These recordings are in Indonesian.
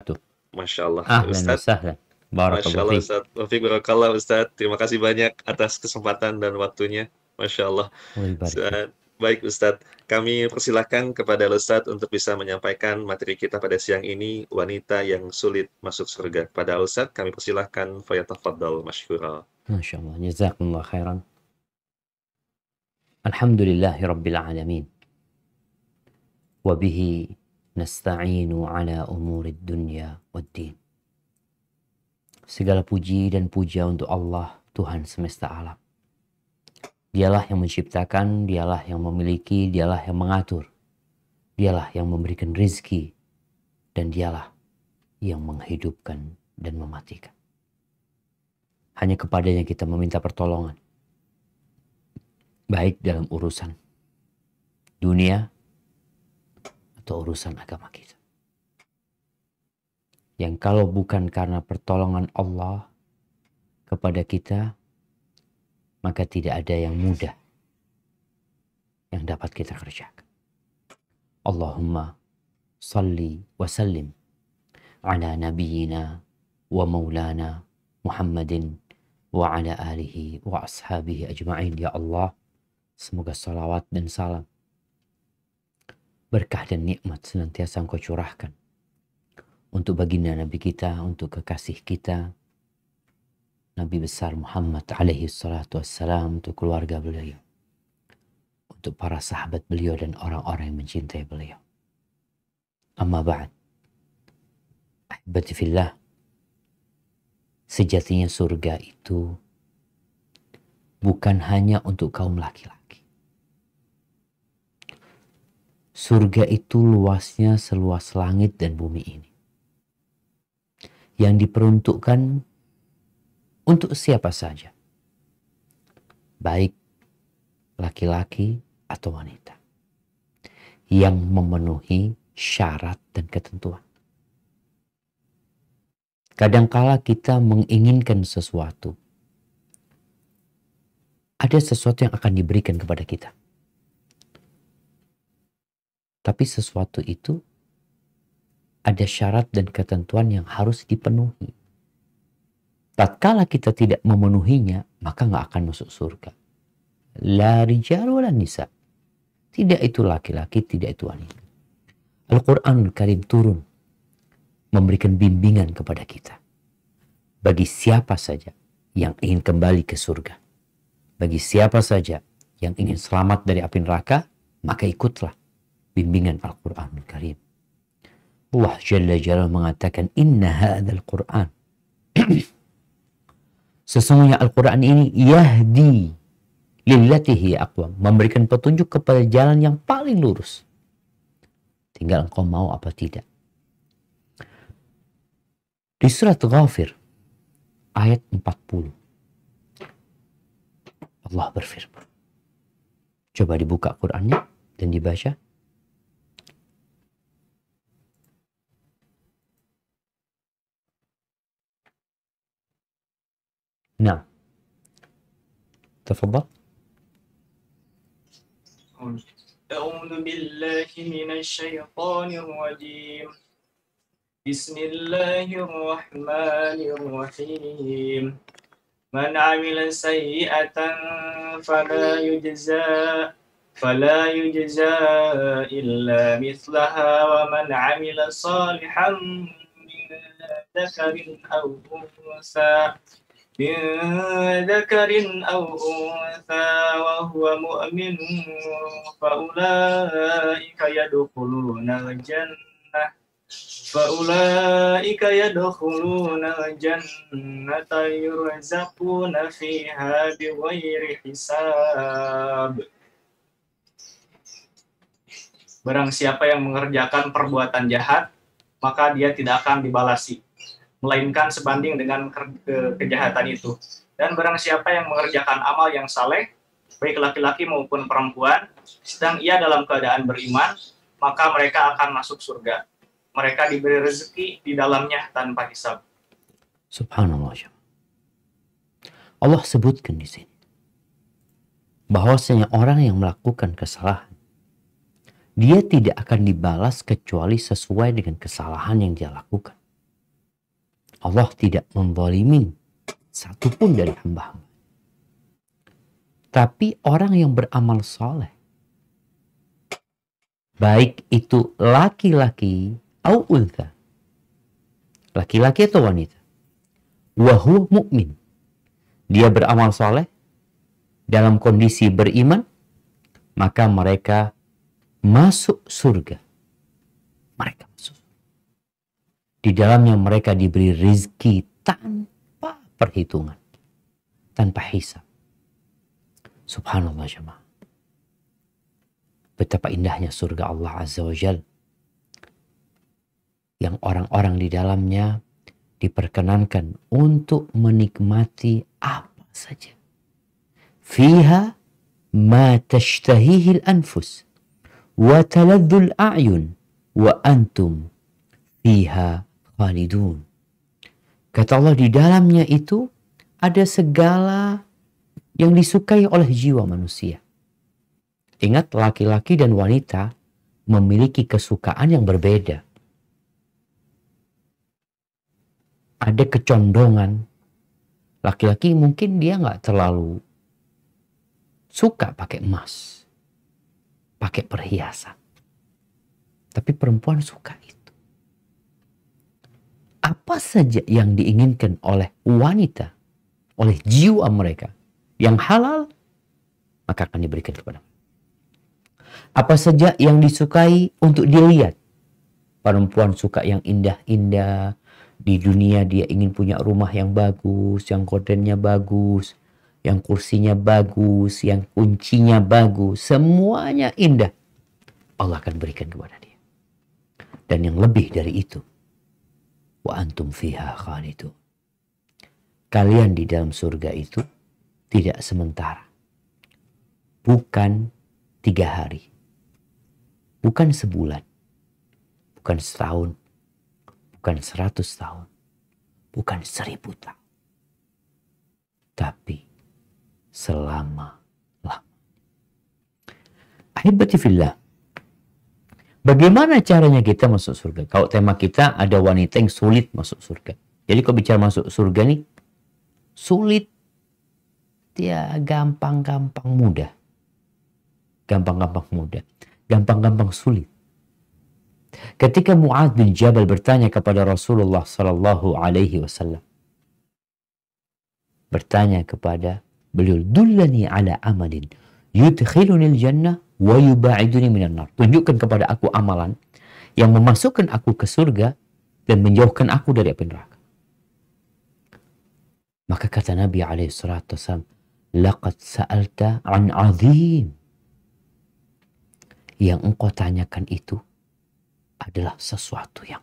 Tuh. Masya Allah. Ahlan wa Ustadz, sahlan. Masya Barakallahu Allah fiik. Ustadz. Wafiq barakallah Ustadz. Terima kasih banyak atas kesempatan dan waktunya. Masya Allah. Allah barik fiik. Baik Ustadz, kami persilahkan kepada Ustadz untuk bisa menyampaikan materi kita pada siang ini, wanita yang sulit masuk surga. Pada Ustadz, kami persilahkan fayatafaddal masyhura. Masya Allah. Jazakumullah khairan. Alhamdulillahi Rabbil Alamin. Wabihi nasta'inu ala umurid dunya waddin. Segala puji dan puja untuk Allah, Tuhan semesta alam. Dialah yang menciptakan, dialah yang memiliki, dialah yang mengatur. Dialah yang memberikan rizki, dan dialah yang menghidupkan dan mematikan. Hanya kepadanya kita meminta pertolongan. Baik dalam urusan dunia atau urusan agama kita. Yang kalau bukan karena pertolongan Allah kepada kita, maka tidak ada yang mudah yang dapat kita kerjakan. Allahumma salli wa sallim ala nabiyyina wa maulana Muhammadin wa ala alihi wa ashabihi ajma'in. Ya Allah, semoga salawat dan salam, berkah dan nikmat senantiasa Engkau curahkan untuk baginda Nabi kita, untuk kekasih kita, Nabi besar Muhammad alaihi salatu wassalam, untuk keluarga beliau, untuk para sahabat beliau dan orang-orang yang mencintai beliau. Amma ba'd. Ahibati fillah, sejatinya surga itu bukan hanya untuk kaum laki-laki. Surga itu luasnya seluas langit dan bumi ini, yang diperuntukkan untuk siapa saja, baik laki-laki atau wanita, yang memenuhi syarat dan ketentuan. Kadangkala kita menginginkan sesuatu, ada sesuatu yang akan diberikan kepada kita, tapi sesuatu itu ada syarat dan ketentuan yang harus dipenuhi. Tatkala kita tidak memenuhinya, maka nggak akan masuk surga. La rijal wala nisa. Tidak itu laki-laki, tidak itu wanita. Al-Quranul Karim turun memberikan bimbingan kepada kita. Bagi siapa saja yang ingin kembali ke surga, bagi siapa saja yang ingin selamat dari api neraka, maka ikutlah bimbingan Al-Quranul Karim. Allah Jalla Jalla mengatakan, inna hadzal Qur'an, sesungguhnya Al-Quran ini yahdi lillati hiya aqwam, memberikan petunjuk kepada jalan yang paling lurus. Tinggal engkau mau apa tidak. Di surat Ghafir ayat 40 Allah berfirman. Coba dibuka Qurannya dan dibaca. Nah, tafadhal. أعوذ بالله من الشيطان الرجيم بسم الله الرحمن الرحيم من عمل سيئة فلا يجزى إلا مثلها ومن عمل صالحا من ذكر أو وهو مؤمن فأولئك يدخلون الجنة يرزقون فيها بغير حساب. Barang siapa yang mengerjakan perbuatan jahat, maka dia tidak akan dibalasi, melainkan sebanding dengan kejahatan itu. Dan barang siapa yang mengerjakan amal yang saleh, baik laki-laki maupun perempuan, sedang ia dalam keadaan beriman, maka mereka akan masuk surga. Mereka diberi rezeki di dalamnya tanpa hisab. Subhanallah. Allah sebutkan di sini bahwasanya orang yang melakukan kesalahan, dia tidak akan dibalas kecuali sesuai dengan kesalahan yang dia lakukan. Allah tidak menzalimi satupun dari hamba-hamba. Tapi orang yang beramal soleh, baik itu laki-laki atau untha, laki-laki atau wanita, wahuwa mu'min, dia beramal soleh dalam kondisi beriman, maka mereka masuk surga. Mereka masuk. Di dalamnya mereka diberi rizki tanpa perhitungan, tanpa hisab. Subhanallah jemaah. Betapa indahnya surga Allah Azza wa Jal, yang orang-orang di dalamnya diperkenankan untuk menikmati apa saja. Fiha ma tashtahihi al-anfus wa taladdu al-a'yun wa antum fiha khalidun. Kata Allah, di dalamnya itu ada segala yang disukai oleh jiwa manusia. Ingat, laki-laki dan wanita memiliki kesukaan yang berbeda. Ada kecondongan. Laki-laki mungkin dia nggak terlalu suka pakai emas, pakai perhiasan. Tapi perempuan suka itu. Apa saja yang diinginkan oleh wanita, oleh jiwa mereka, yang halal, maka akan diberikan kepada mereka. Apa saja yang disukai untuk dilihat. Perempuan suka yang indah-indah. Di dunia dia ingin punya rumah yang bagus, yang gordennya bagus, yang kursinya bagus, yang kuncinya bagus. Semuanya indah. Allah akan berikan kepada dia. Dan yang lebih dari itu, wa antum fiha khalidun. Kalian di dalam surga itu tidak sementara. Bukan 3 hari. Bukan sebulan. Bukan setahun. Bukan 100 tahun. Bukan 1000 tahun. Tapi selama-lamanya. Ahibati fillah. Bagaimana caranya kita masuk surga? Kalau tema kita ada wanita yang sulit masuk surga. Jadi kalau bicara masuk surga nih, sulit, dia gampang-gampang mudah. Gampang-gampang mudah. Gampang-gampang sulit. Ketika Mu'adz bin Jabal bertanya kepada Rasulullah Sallallahu Alaihi Wasallam, bertanya kepada beliau, dullani ala amalin yudkhilunil jannah wa yuba'iduni minan nar. Tunjukkan kepada aku amalan yang memasukkan aku ke surga dan menjauhkan aku dari api neraka. Maka kata Nabi alaihi salatu wasallam, laqad sa'alta an azim. Yang engkau tanyakan itu adalah sesuatu yang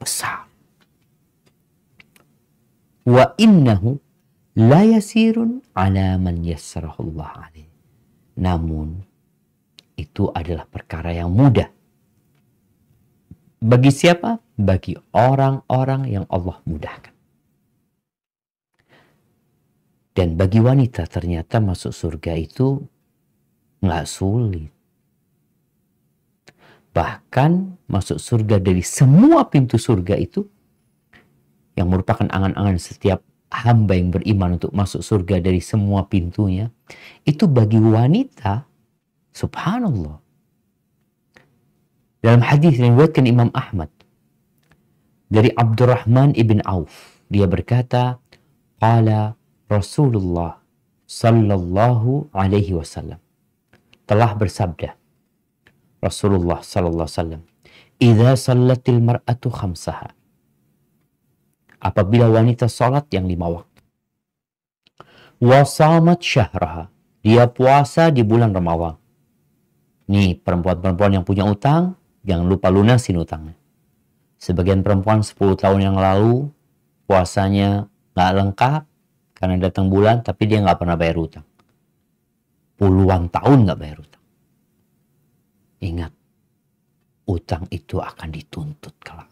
besar. Wa innahu la yasirun ala man yassarahu Allah alaih. Namun itu adalah perkara yang mudah. Bagi siapa? Bagi orang-orang yang Allah mudahkan. Dan bagi wanita ternyata masuk surga itu nggak sulit. Bahkan masuk surga dari semua pintu surga itu, yang merupakan angan-angan setiap hamba yang beriman untuk masuk surga dari semua pintunya, itu bagi wanita, subhanallah. Dalam hadis yang diriwayatkan Imam Ahmad dari Abdurrahman ibn Auf, dia berkata, qala Rasulullah sallallahu alaihi wasallam, telah bersabda Rasulullah sallallahu alaihi wasallam, idza sallatil mar'atu khamsaha, apabila wanita salat yang 5 waktu, wa shamat syahraha, dia puasa di bulan Ramadan. Nih perempuan-perempuan yang punya utang, jangan lupa lunasin utangnya. Sebagian perempuan 10 tahun yang lalu puasanya nggak lengkap karena datang bulan, tapi dia nggak pernah bayar utang. Puluhan tahun nggak bayar utang. Ingat, utang itu akan dituntut kelak.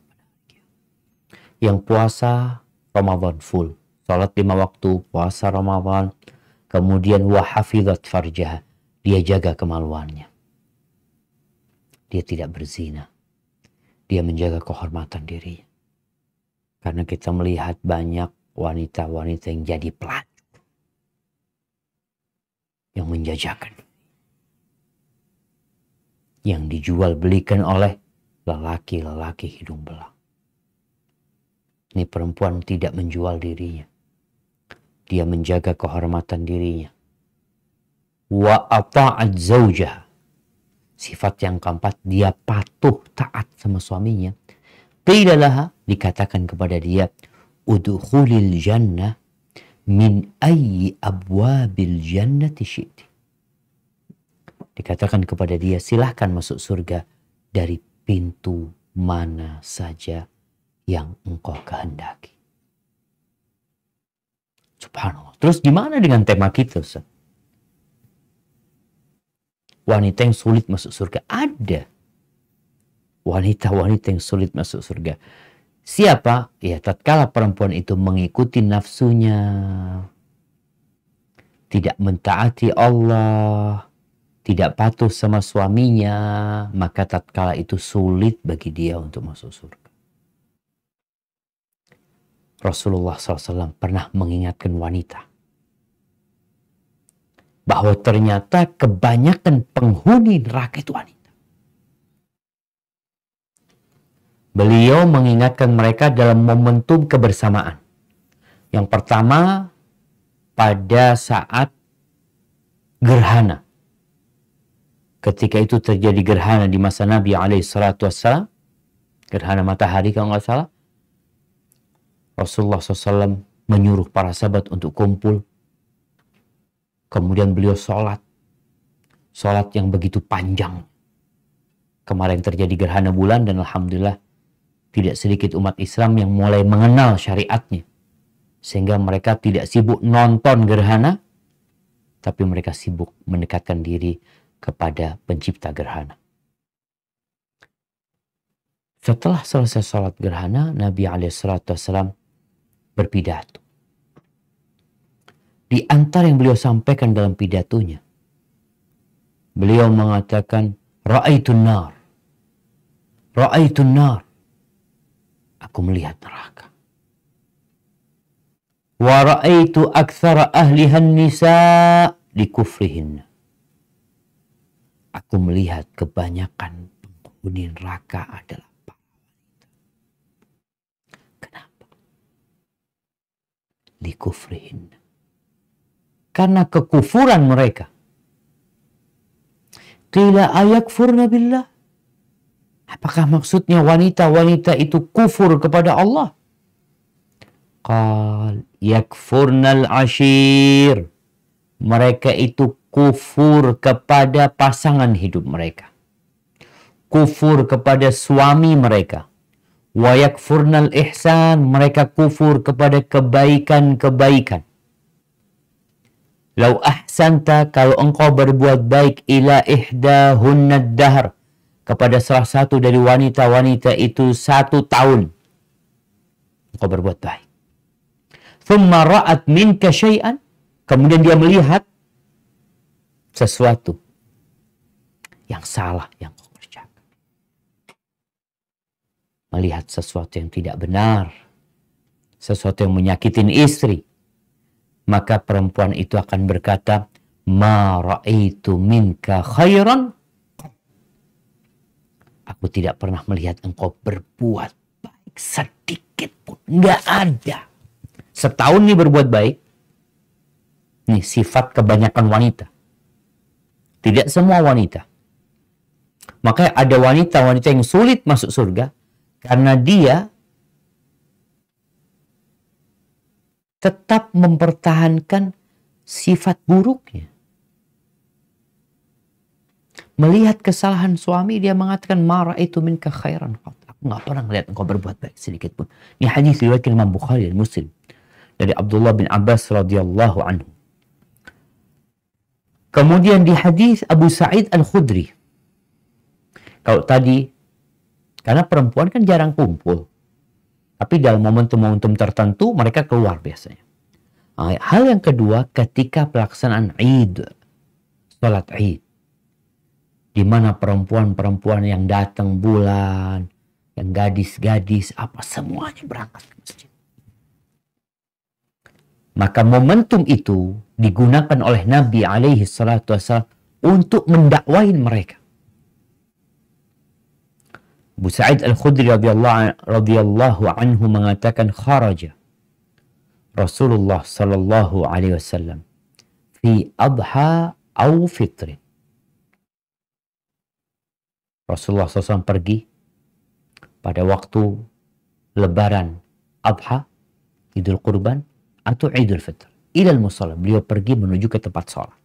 Yang puasa Ramadan full, salat 5 waktu, puasa Ramadan, kemudian wahafizat farjaha, dia jaga kemaluannya. Dia tidak berzina. Dia menjaga kehormatan dirinya. Karena kita melihat banyak wanita-wanita yang jadi pelacur, yang menjajakan, yang dijual belikan oleh lelaki-lelaki hidung belang. Ini perempuan tidak menjual dirinya. Dia menjaga kehormatan dirinya. Wa ata'at zaujah. Sifat yang keempat, dia patuh taat sama suaminya. Qila laha, dikatakan kepada dia, udkhulil jannah min ayyi abwabil jannati syi'ti. Dikatakan kepada dia, silahkan masuk surga dari pintu mana saja yang engkau kehendaki. Subhanallah. Terus gimana dengan tema kita, Ustaz? Wanita yang sulit masuk surga. Ada wanita-wanita yang sulit masuk surga. Siapa? Ya, tatkala perempuan itu mengikuti nafsunya, tidak mentaati Allah, tidak patuh sama suaminya, maka tatkala itu sulit bagi dia untuk masuk surga. Rasulullah SAW pernah mengingatkan wanita bahwa ternyata kebanyakan penghuni neraka itu wanita. Beliau mengingatkan mereka dalam momentum kebersamaan. Yang pertama, pada saat gerhana. Ketika itu terjadi gerhana di masa Nabi SAW, gerhana matahari kalau nggak salah, Rasulullah SAW menyuruh para sahabat untuk kumpul. Kemudian beliau sholat yang begitu panjang. Kemarin terjadi gerhana bulan dan alhamdulillah tidak sedikit umat Islam yang mulai mengenal syariatnya. Sehingga mereka tidak sibuk nonton gerhana, tapi mereka sibuk mendekatkan diri kepada pencipta gerhana. Setelah selesai sholat gerhana, Nabi SAW berpidato. Di antara yang beliau sampaikan dalam pidatonya, beliau mengatakan, Ra'aitun nar. Ra'aitun nar. Aku melihat neraka. Wa ra'aitu aktsara ahlihan nisa' li kufrihin. Aku melihat kebanyakan penghuni neraka adalah para wanita. Kenapa? Li kufrihin. Karena kekufuran mereka. Qila ayakfurna billah. Apakah maksudnya wanita-wanita itu kufur kepada Allah? Qal yakfurnal ashir. Mereka itu kufur kepada pasangan hidup mereka. Kufur kepada suami mereka. Wa yakfurnal ihsan. Mereka kufur kepada kebaikan-kebaikan. Lau ahsanta, kalau engkau berbuat baik, ila ihdahunnad dahr, kepada salah satu dari wanita-wanita itu 1 tahun. Engkau berbuat baik. Thumma ra'at minka syai'an, kemudian dia melihat sesuatu yang salah yang kau kerjakan. Melihat sesuatu yang tidak benar, sesuatu yang menyakitin istri, maka perempuan itu akan berkata, ma ra'aitu minka khairan. Aku tidak pernah melihat engkau berbuat baik sedikit pun. Nggak ada. Setahun nih berbuat baik. Nih sifat kebanyakan wanita. Tidak semua wanita. Makanya ada wanita-wanita yang sulit masuk surga karena dia tetap mempertahankan sifat buruknya. Melihat kesalahan suami, dia mengatakan, ma ra'aitu minka khairan. Aku nggak pernah melihat engkau berbuat baik sedikit pun. Ini hadis riwayat Imam Bukhari dan Muslim dari Abdullah bin Abbas radhiyallahu anhu. Kemudian di hadis Abu Sa'id Al-Khudri. Kalau tadi, karena perempuan kan jarang kumpul. Tapi dalam momentum-momentum tertentu mereka keluar biasanya. Hal yang kedua, ketika pelaksanaan Id, sholat Id, di mana perempuan-perempuan yang datang bulan, yang gadis-gadis, apa semuanya berangkat ke masjid. Maka momentum itu digunakan oleh Nabi alaihi salatu wassalam untuk mendakwain mereka. Abu Sa'id Al-Khudri radhiyallahu anhu mengatakan, kharaja Rasulullah sallallahu alaihi wasallam fi adha au fitrin. Rasulullah SAW pergi pada waktu lebaran adha, Idul Kurban, atau Idul Fitr. Ilal musalla, beliau pergi menuju ke tempat sholat.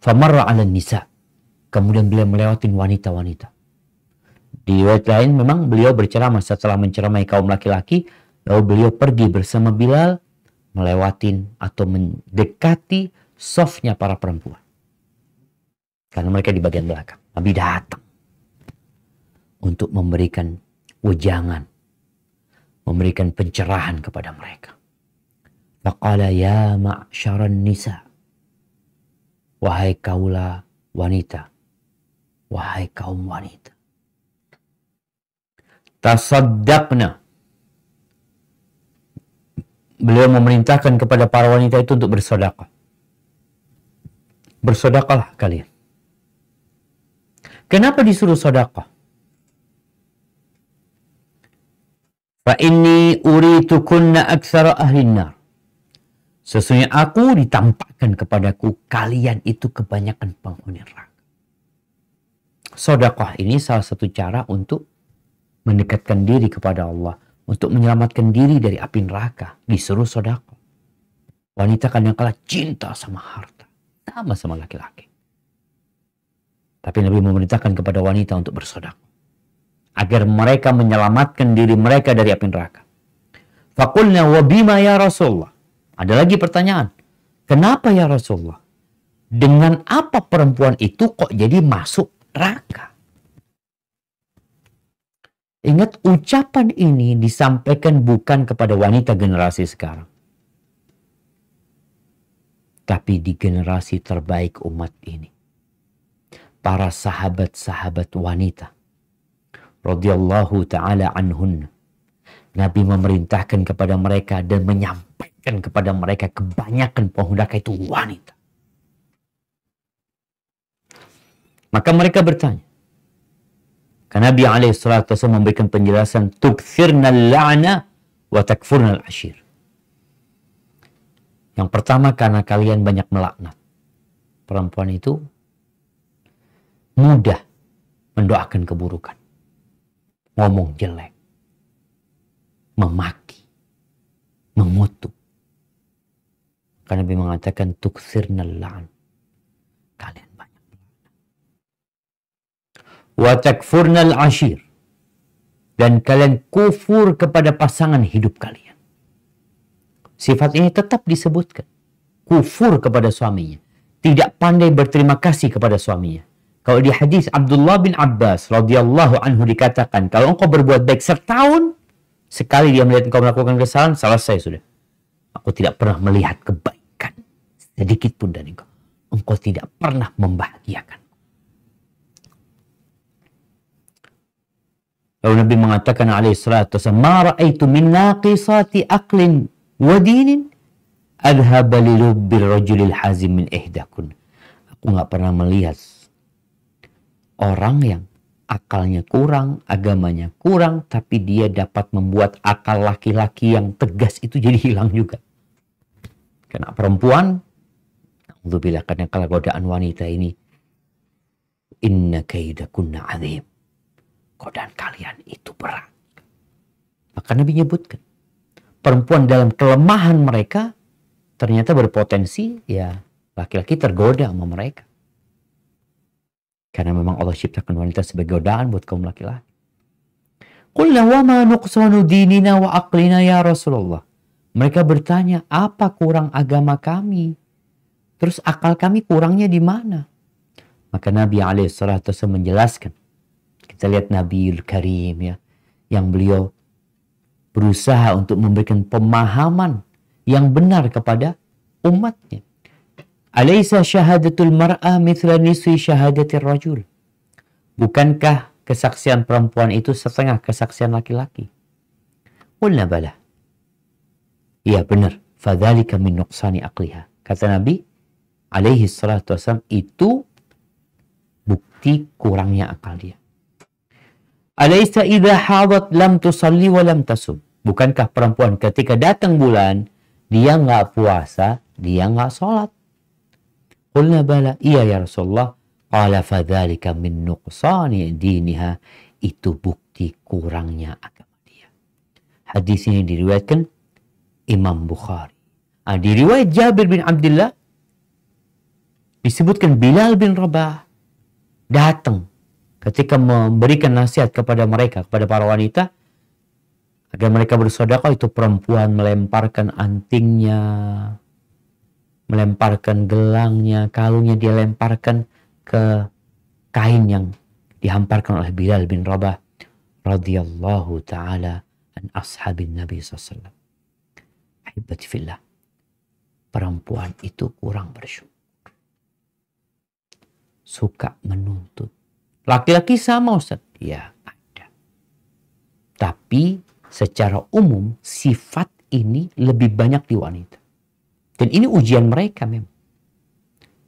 Famarra ala nisa, kemudian beliau melewati wanita-wanita. Di riwayat lain memang beliau berceramah setelah menceramai kaum laki-laki, lalu beliau pergi bersama Bilal melewatin atau mendekati softnya para perempuan. Karena mereka di bagian belakang. Nabi datang untuk memberikan wejangan, memberikan pencerahan kepada mereka. Faqala ya ma'syaran nisa, wahai kaula wanita, wahai kaum wanita, tasaddaqna. Beliau memerintahkan kepada para wanita itu untuk bersedekah. Bersedekahlah kalian. Kenapa disuruh sedekah? Fa inni uritukunna aktsara ahlin nar. Sesungguhnya aku ditampakkan kepadaku kalian itu kebanyakan penghuni neraka. Sedekah ini salah satu cara untuk mendekatkan diri kepada Allah, untuk menyelamatkan diri dari api neraka. Disuruh sedekah. Wanita kadang-kala cinta sama harta, sama laki-laki. Tapi Nabi memerintahkan kepada wanita untuk bersedekah agar mereka menyelamatkan diri mereka dari api neraka. Faqulna wa bima ya Rasulullah. Ada lagi pertanyaan. Kenapa ya Rasulullah? Dengan apa perempuan itu kok jadi masuk neraka? Ingat, ucapan ini disampaikan bukan kepada wanita generasi sekarang, tapi di generasi terbaik umat ini. Para sahabat-sahabat wanita radhiyallahu ta'ala anhunna. Nabi memerintahkan kepada mereka dan menyampaikan kepada mereka kebanyakan penghuni neraka itu wanita. Maka mereka bertanya. Karena Nabi alaihissalatu wassalam memberikan penjelasan, tukthirnal la'na wa takfurnal ashir. Yang pertama, karena kalian banyak melaknat. Perempuan itu mudah mendoakan keburukan, ngomong jelek, memaki, mengutuk. Karena Nabi mengatakan tukthirnal la'n, kalian banyak melaknat. Wa takfurnal ashir, dan kalian kufur kepada pasangan hidup kalian. Sifat ini tetap disebutkan. Kufur kepada suaminya, tidak pandai berterima kasih kepada suaminya. Kalau di hadis Abdullah bin Abbas radhiyallahu anhu dikatakan, kalau engkau berbuat baik setahun, sekali dia melihat engkau melakukan kesalahan, selesai sudah. Aku tidak pernah melihat kebaikan sedikit pun dari engkau. Engkau tidak pernah membahagiakan. Lalu Nabi mengatakan alaihissalatu wassalam, ma ra'aitu min naqisati aqlin wa dinin adhaba li lubbil rajulil hazim min ihdakun. Aku nggak pernah melihat orang yang akalnya kurang, agamanya kurang, tapi dia dapat membuat akal laki-laki yang tegas itu jadi hilang juga. Karena perempuan, alhamdulillah, karena kalau godaan wanita ini, inna kaidakunna azim. Godaan kalian itu berat. Maka Nabi menyebutkan, perempuan dalam kelemahan mereka ternyata berpotensi ya laki-laki tergoda sama mereka. Karena memang Allah ciptakan wanita sebagai godaan buat kaum laki-laki. Qulna wa ma nuqsanu dinina wa aqlina ya Rasulullah. Mereka bertanya, apa kurang agama kami? Terus akal kami kurangnya di mana? Maka Nabi alaihissalatu wassalam menjelaskan. Kita lihat Nabiul Karim ya, yang beliau berusaha untuk memberikan pemahaman yang benar kepada umatnya. Alaysa syahadatul mar'a mithla nisfi syahadatir rajul. Bukankah kesaksian perempuan itu setengah kesaksian laki-laki? Qulna bala. Iya benar. Fadzalika min nuqsani aqliha. Kata Nabi alaihi salatu wasallam, itu bukti kurangnya akal dia. Alaysa idza hadat lam tusalli wa lam tasum. Bukankah perempuan ketika datang bulan dia nggak puasa, dia nggak sholat? Qulna bala. Iya ya Rasulullah. Qala fadzalika min nuqsani diniha. Itu bukti kurangnya agama dia. Hadis ini diriwayatkan Imam Bukhari. Di riwayat Jabir bin Abdullah disebutkan Bilal bin Rabah datang ketika memberikan nasihat kepada mereka, kepada para wanita, agar mereka bersedekah. Itu perempuan melemparkan antingnya, melemparkan gelangnya, kalungnya dia lemparkan ke kain yang dihamparkan oleh Bilal bin Rabah radhiyallahu ta'ala an ashabin Nabi SAW. Ahibati fillah, perempuan itu kurang bersyukur, suka menuntut. Laki-laki sama Ustaz? Ya ada. Tapi secara umum sifat ini lebih banyak di wanita. Dan ini ujian mereka memang.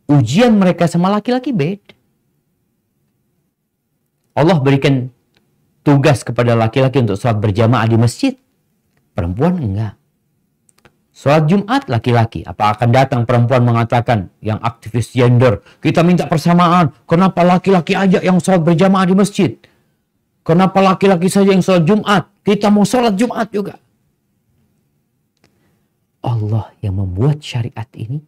Ujian mereka sama laki-laki beda. Allah berikan tugas kepada laki-laki untuk sholat berjamaah di masjid. Perempuan enggak. Sholat Jumat laki-laki. Apa akan datang perempuan mengatakan yang aktivis gender, kita minta persamaan. Kenapa laki-laki aja yang sholat berjamaah di masjid? Kenapa laki-laki saja yang sholat Jumat? Kita mau sholat Jumat juga. Allah yang membuat syariat ini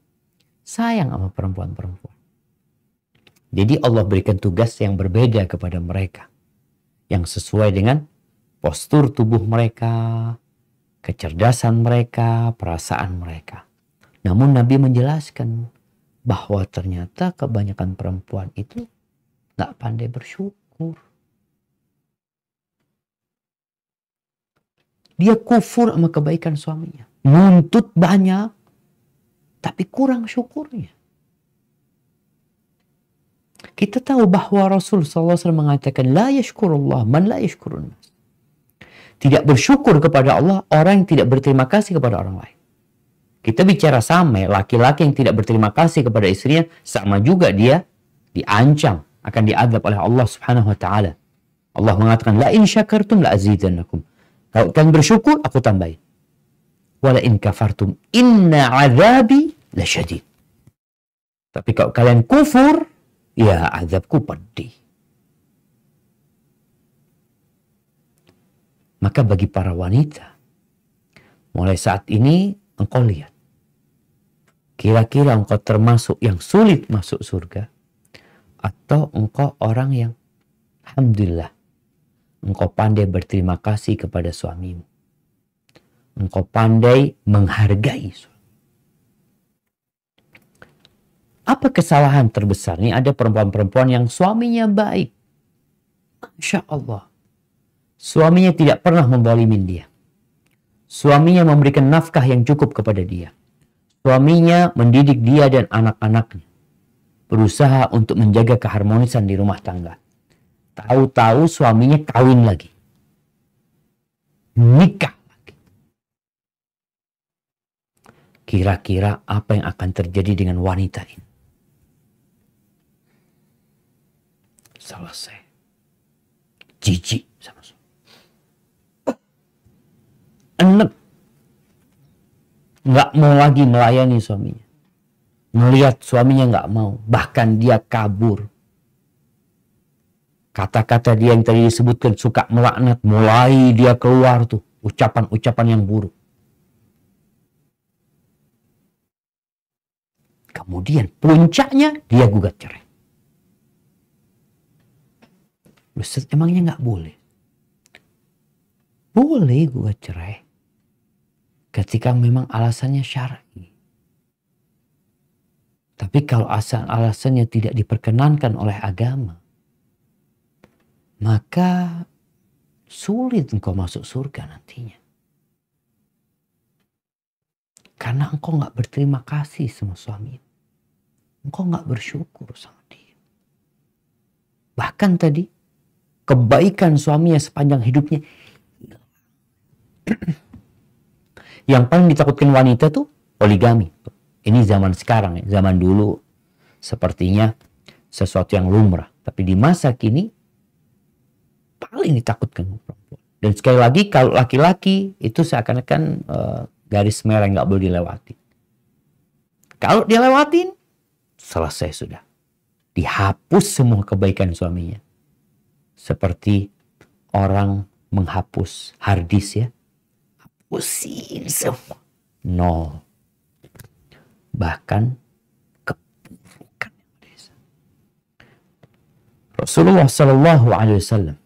sayang sama perempuan-perempuan. Jadi Allah berikan tugas yang berbeda kepada mereka. Yang sesuai dengan postur tubuh mereka, kecerdasan mereka, perasaan mereka. Namun Nabi menjelaskan bahwa ternyata kebanyakan perempuan itu nggak pandai bersyukur. Dia kufur sama kebaikan suaminya. Nuntut banyak, tapi kurang syukurnya. Kita tahu bahwa Rasul SAW mengatakan, la yashkurullah man la yashkurun nas. Tidak bersyukur kepada Allah orang yang tidak berterima kasih kepada orang lain. Kita bicara sama, laki-laki yang tidak berterima kasih kepada istrinya, sama juga dia diancam, akan diazab oleh Allah Subhanahu wa taala. Allah mengatakan, la in syakartum la azidannakum. Kalau kalian bersyukur, aku tambahin. Wala in kafartum inna azabi lasyadid. Tapi kalau kalian kufur, ya azabku pedih. Maka bagi para wanita, mulai saat ini engkau lihat, kira-kira engkau termasuk yang sulit masuk surga, atau engkau orang yang alhamdulillah, engkau pandai berterima kasih kepada suamimu, engkau pandai menghargai suami. Apa kesalahan terbesar? Ini ada perempuan-perempuan yang suaminya baik, Masya Allah, suaminya tidak pernah menzalimin dia. Suaminya memberikan nafkah yang cukup kepada dia. Suaminya mendidik dia dan anak-anaknya. Berusaha untuk menjaga keharmonisan di rumah tangga. Tahu-tahu suaminya kawin lagi. Nikah lagi. Kira-kira apa yang akan terjadi dengan wanita ini? Selesai. Jijik sama suami. Enek. Nggak mau lagi melayani suaminya. Melihat suaminya nggak mau. Bahkan dia kabur. Kata-kata dia yang tadi disebutkan suka melaknat. Mulai dia keluar tuh. Ucapan-ucapan yang buruk. Kemudian puncaknya dia gugat cerai. Ustaz, emangnya nggak boleh? Boleh gugat cerai. Ketika memang alasannya syar'i. Tapi kalau alasannya tidak diperkenankan oleh agama, maka sulit engkau masuk surga nantinya. Karena engkau nggak berterima kasih sama suami. Engkau nggak bersyukur sama dia. Bahkan tadi kebaikan suaminya sepanjang hidupnya. Yang paling ditakutkan wanita tuh poligami. Ini zaman sekarang ya. Zaman dulu sepertinya sesuatu yang lumrah. Tapi di masa kini paling ditakutkan perempuan. Dan sekali lagi kalau laki-laki itu seakan-akan garis merah nggak boleh dilewati. Kalau dia lewatin, selesai sudah. Dihapus semua kebaikan suaminya. Seperti orang menghapus hard disk ya. Hapusin semua. Nol. Bahkan keburukan yang ada. Rasulullah Sallallahu Alaihi Wasallam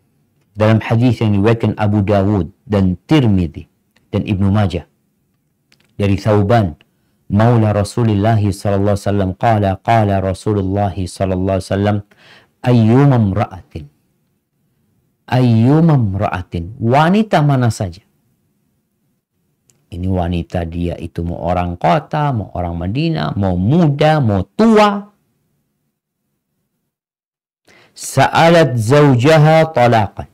dalam hadis yang diriwayatkan Abu Dawud dan Tirmidzi dan Ibnu Majah dari Thauban Maula Rasulullah sallallahu alaihi wasallam qala Rasulullah sallallahu alaihi wasallam ayyuma imra'atin wanita mana saja. Ini wanita dia itu mau orang kota, mau orang Madinah, mau muda, mau tua. Sa'alat zawjaha talaqan.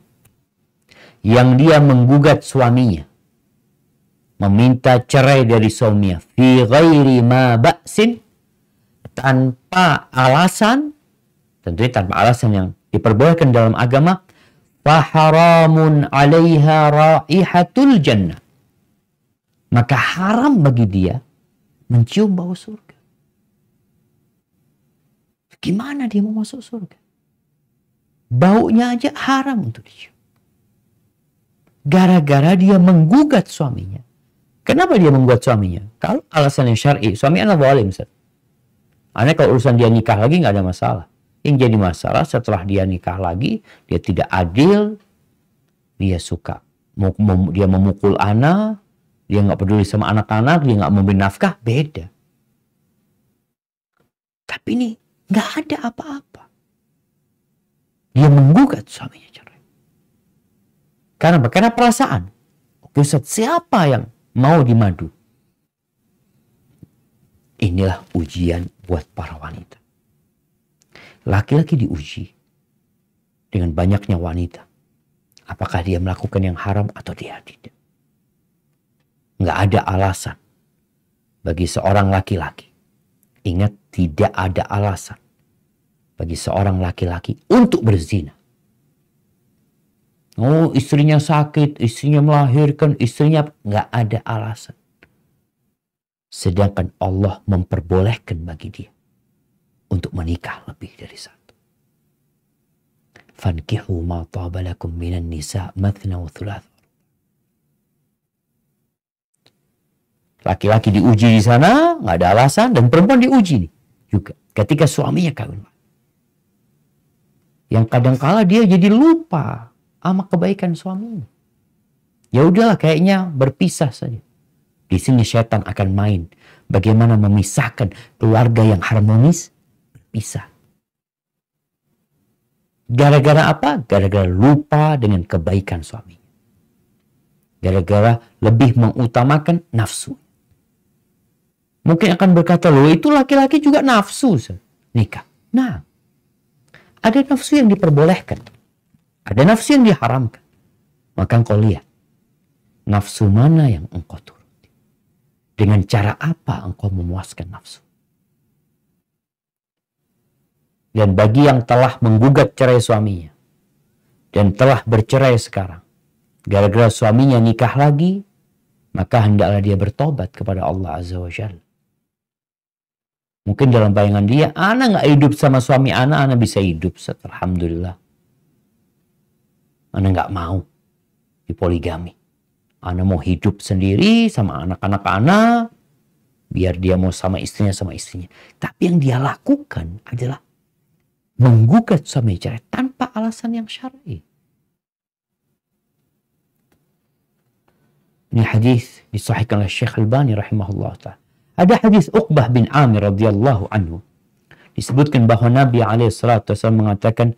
Yang dia menggugat suaminya. Meminta cerai dari suaminya. Fi ghairi ma ba'sin. Tanpa alasan. Tentunya tanpa alasan yang diperbolehkan dalam agama. Faharamun alaiha raihatul jannah. Maka haram bagi dia mencium bau surga. Gimana dia mau masuk surga? Baunya aja haram untuk dicium. Gara-gara dia menggugat suaminya. Kenapa dia menggugat suaminya? Kalau alasan yang syar'i, suami anak zalim. Anak kalau urusan dia nikah lagi nggak ada masalah. Yang jadi masalah setelah dia nikah lagi, dia tidak adil, dia suka, dia memukul anak, dia nggak peduli sama anak-anak, dia nggak memberi nafkah, beda. Tapi ini nggak ada apa-apa. Dia menggugat suaminya cerai. Karena apa? Karena perasaan. Oke Ustaz, siapa yang mau dimadu? Inilah ujian buat para wanita. Laki-laki diuji dengan banyaknya wanita. Apakah dia melakukan yang haram atau dia tidak? Nggak ada alasan bagi seorang laki-laki. Ingat, tidak ada alasan bagi seorang laki-laki untuk berzina. Oh, istrinya sakit, istrinya melahirkan, istrinya nggak ada alasan. Sedangkan Allah memperbolehkan bagi dia untuk menikah lebih dari satu. Fankihu ma taba lakum minan nisa mathna wa thulatha. Laki-laki diuji di sana, nggak ada alasan, dan perempuan diuji nih juga ketika suaminya kawin. Yang kadangkala dia jadi lupa sama kebaikan suaminya. Ya udahlah, kayaknya berpisah saja. Di sini setan akan main. Bagaimana memisahkan keluarga yang harmonis, berpisah. Gara-gara apa? Gara-gara lupa dengan kebaikan suaminya. Gara-gara lebih mengutamakan nafsu. Mungkin akan berkata, loh itu laki-laki juga nafsu nikah. Nah, ada nafsu yang diperbolehkan. Ada nafsu yang diharamkan. Maka engkau lihat. Nafsu mana yang engkau turuti. Dengan cara apa engkau memuaskan nafsu. Dan bagi yang telah menggugat cerai suaminya. Dan telah bercerai sekarang. Gara-gara suaminya nikah lagi. Maka hendaklah dia bertobat kepada Allah Azza wa Jalla. Mungkin dalam bayangan dia, ana nggak hidup sama suami ana bisa hidup. Alhamdulillah. Ana nggak mau dipoligami. Ana mau hidup sendiri sama anak-anak ana, biar dia mau sama istrinya. Tapi yang dia lakukan adalah menggugat suami cerai tanpa alasan yang syar'i. Ini hadis disahihkan oleh Syekh Albani rahimahullah ta'ala. Ada hadis Uqbah bin Amir radhiyallahu anhu. Disebutkan bahwa Nabi alaihissalatu wasallam mengatakan,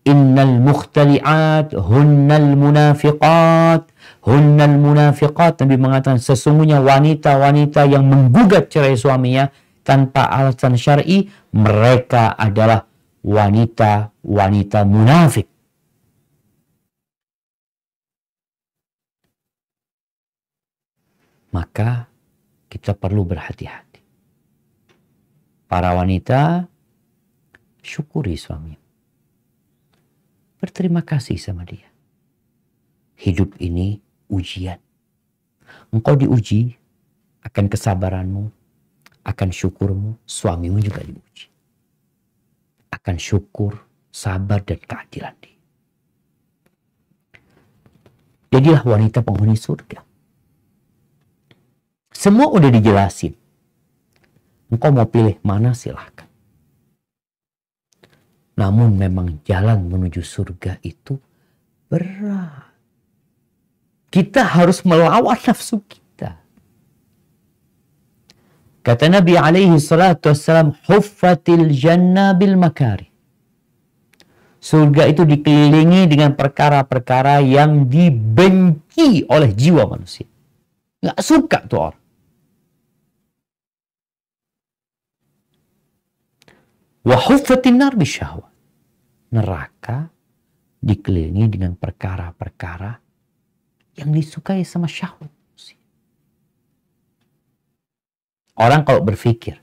Innal mukhtali'at hunnal munafiqat. Hunnal munafiqat. Nabi mengatakan sesungguhnya wanita-wanita yang menggugat cerai suaminya tanpa alasan syar'i, mereka adalah wanita-wanita munafik. maka kita perlu berhati-hati. Para wanita, syukuri suami. Berterima kasih sama dia. Hidup ini ujian. Engkau diuji akan kesabaranmu, akan syukurmu, suamimu juga diuji. Akan syukur, sabar, dan keadilan dia. Jadilah wanita penghuni surga. Semua udah dijelasin. Engkau mau pilih mana silahkan. Namun memang jalan menuju surga itu berat. Kita harus melawan nafsu kita. Kata Nabi alaihi salatu wassalam, huffatil jannah bil makari. Surga itu dikelilingi dengan perkara-perkara yang dibenci oleh jiwa manusia. Nggak suka tuh orang. Wa huffatin nar bisyahwat. Neraka dikelilingi dengan perkara-perkara yang disukai sama syahwat. Orang kalau berpikir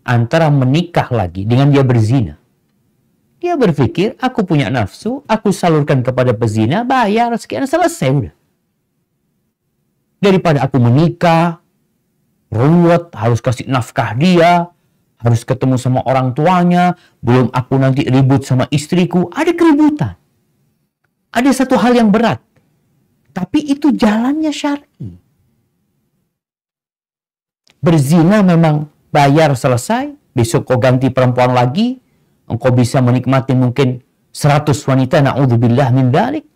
antara menikah lagi dengan dia berzina, dia berpikir aku punya nafsu, aku salurkan kepada pezina, bayar sekian, selesai udah. Daripada aku menikah, ruwet, harus kasih nafkah dia, harus ketemu sama orang tuanya, belum aku nanti ribut sama istriku, ada keributan. Ada satu hal yang berat. Tapi itu jalannya syar'i. Berzina memang bayar selesai, besok kau ganti perempuan lagi, engkau bisa menikmati mungkin 100 wanita, na'udzubillah min dzalik.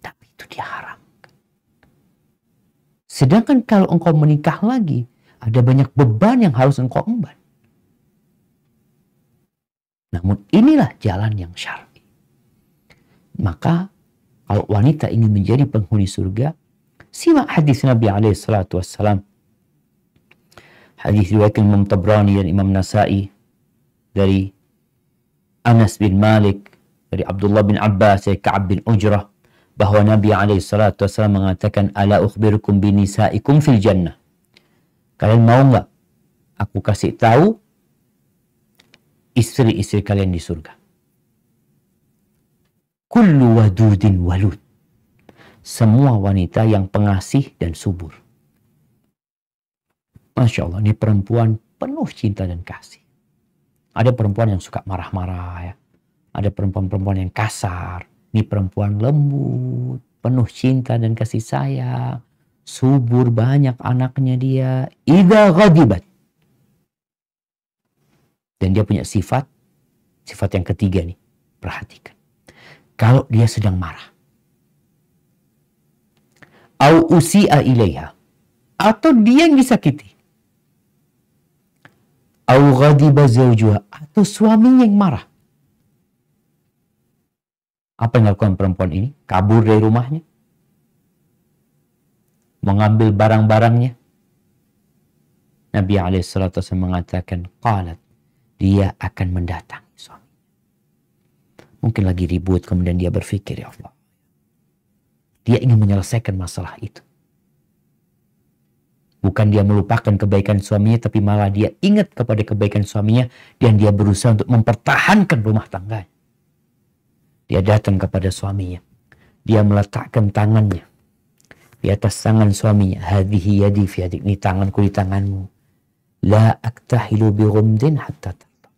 Tapi itu diharamkan. Sedangkan kalau engkau menikah lagi, ada banyak beban yang harus engkau emban. Namun inilah jalan yang syar'i. Maka kalau wanita ingin menjadi penghuni surga, simak hadis Nabi alaihissalatu wassalam. Hadis riwayat Imam Tabrani dan Imam Nasai dari Anas bin Malik, dari Abdullah bin Abbas, dari Ka'ab bin Ujrah, bahwa Nabi alaihissalatu wassalam mengatakan, ala ukhbirukum binisaikum fil jannah. Kalian mau nggak aku kasih tahu istri-istri kalian di surga? Kullu wadudin walud. Semua wanita yang pengasih dan subur. Masya Allah, ini perempuan penuh cinta dan kasih. Ada perempuan yang suka marah-marah ya. Ada perempuan-perempuan yang kasar. Ini perempuan lembut, penuh cinta dan kasih sayang. Subur, banyak anaknya dia. Idza ghadibat. Dan dia punya sifat yang ketiga nih. Perhatikan. Kalau dia sedang marah. Au usi'a ilaiha. Atau dia yang disakiti. Au ghadiba zawjuha. Atau suaminya yang marah. Apa yang dilakukan perempuan ini? Kabur dari rumahnya. Mengambil barang-barangnya. Nabi alaihissalatu wasallam mengatakan, qalat, dia akan mendatangi suami. Mungkin lagi ribut, kemudian dia berpikir, ya Allah, dia ingin menyelesaikan masalah itu. Bukan dia melupakan kebaikan suaminya, tapi malah dia ingat kepada kebaikan suaminya, dan dia berusaha untuk mempertahankan rumah tangganya. Dia datang kepada suaminya. Dia meletakkan tangannya di atas tangan suaminya. Hadhihi yadi fi yadik. Ini tanganku di tanganmu. La aktahilu bi ghumdin hatta tarda.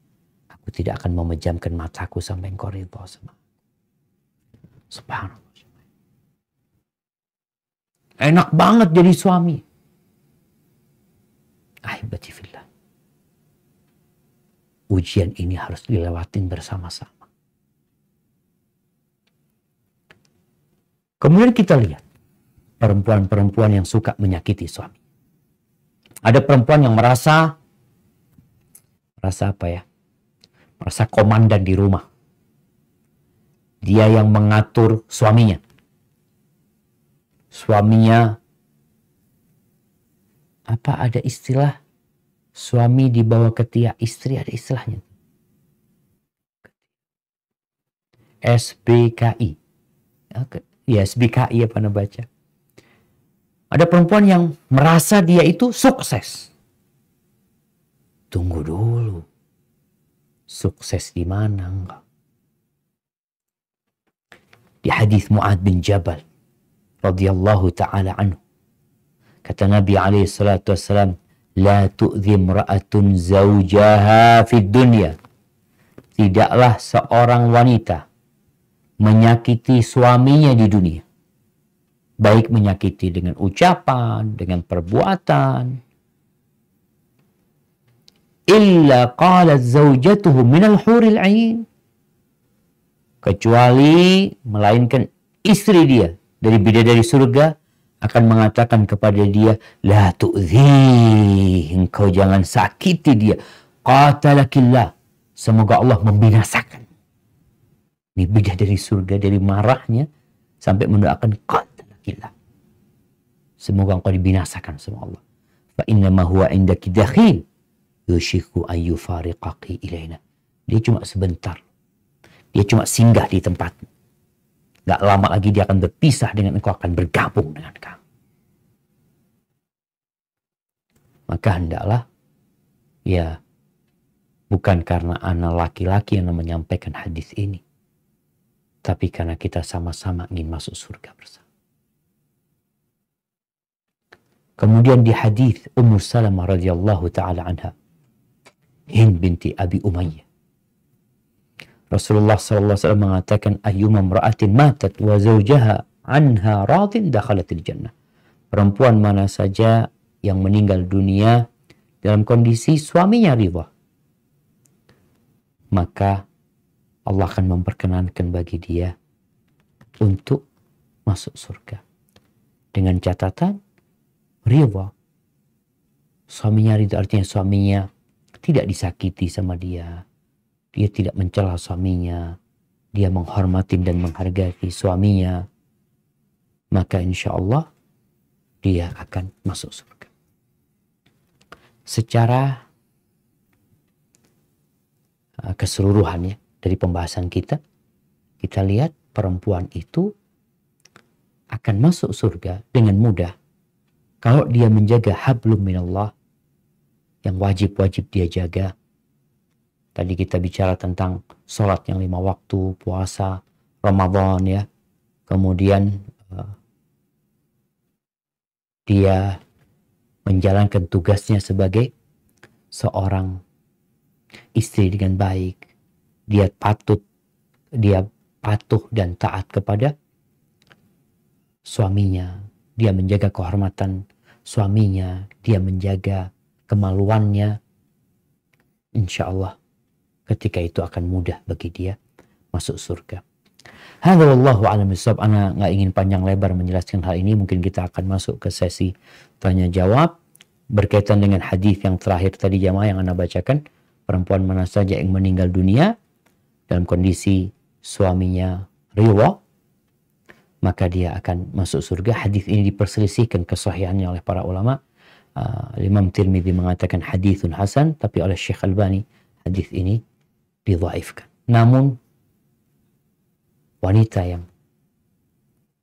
Aku tidak akan memejamkan mataku sampai engkau ridha sama. Subhanallah. Enak banget jadi suami. Ahibati fillah. Ujian ini harus dilewatin bersama-sama. Kemudian kita lihat perempuan-perempuan yang suka menyakiti suami. Ada perempuan yang merasa apa ya? Merasa komandan di rumah. Dia yang mengatur suaminya. Suaminya, apa ada istilah? Suami dibawa ketiak istri, ada istilahnya. SBKI. Ya, SBKI apa anda baca? Ada perempuan yang merasa dia itu sukses. Tunggu dulu. Sukses di mana enggak? Di hadis Mu'adz bin Jabal radhiyallahu taala anhu, kata Nabi alaihi salatu wassalam, la tu'dhi imra'atun zawjaha fid dunya. Tidaklah seorang wanita menyakiti suaminya di dunia. Baik menyakiti dengan ucapan, dengan perbuatan. Illa qalat zawjatuhu minal huril ain. Kecuali melainkan istri dia dari bidadari surga akan mengatakan kepada dia, la tu'dhi, engkau jangan sakiti dia. Qatalakillah, semoga Allah membinasakan. Ini bidadari surga dari marahnya sampai mendoakan qatalakillah, semoga engkau dibinasakan sama Allah. Fa innama huwa indaki dakhil yushiku ayu fariqaki ilaina. Dia cuma sebentar, dia cuma singgah di tempatmu. Gak lama lagi dia akan berpisah dengan engkau, akan bergabung dengan kamu. Maka hendaklah, ya, bukan karena anak laki-laki yang menyampaikan hadis ini, tapi karena kita sama-sama ingin masuk surga bersama. Kemudian di hadis Ummu Salamah radhiyallahu taala anha, Hind binti Abi Umayyah, Rasulullah SAW mengatakan, ayyuma imra'atin matat wa zawjaha anha radin dakhalatil jannah. Perempuan mana saja yang meninggal dunia dalam kondisi suaminya ridha, maka Allah akan memperkenankan bagi dia untuk masuk surga. Dengan catatan ridha. Suaminya ridha artinya suaminya tidak disakiti sama dia. Dia tidak mencela suaminya. Dia menghormati dan menghargai suaminya. Maka insya Allah dia akan masuk surga. Secara keseluruhannya dari pembahasan kita lihat perempuan itu akan masuk surga dengan mudah kalau dia menjaga hablum minallah, yang wajib-wajib dia jaga. Tadi kita bicara tentang sholat yang 5 waktu, puasa, Ramadan ya. Kemudian dia menjalankan tugasnya sebagai seorang istri dengan baik. Dia patuh dan taat kepada suaminya. Dia menjaga kehormatan suaminya. Dia menjaga kemaluannya. Insya Allah ketika itu akan mudah bagi dia masuk surga. Hadza wallahu a'lam bishawab. Ana nggak ingin panjang lebar menjelaskan hal ini. Mungkin kita akan masuk ke sesi tanya jawab berkaitan dengan hadis yang terakhir tadi jamaah yang Ana bacakan. Perempuan mana saja yang meninggal dunia dalam kondisi suaminya ridha, maka dia akan masuk surga. Hadis ini diperselisihkan kesahihannya oleh para ulama. Imam Tirmidzi mengatakan haditsun hasan, tapi oleh Syekh Albani hadis ini didhaifkan. Namun wanita yang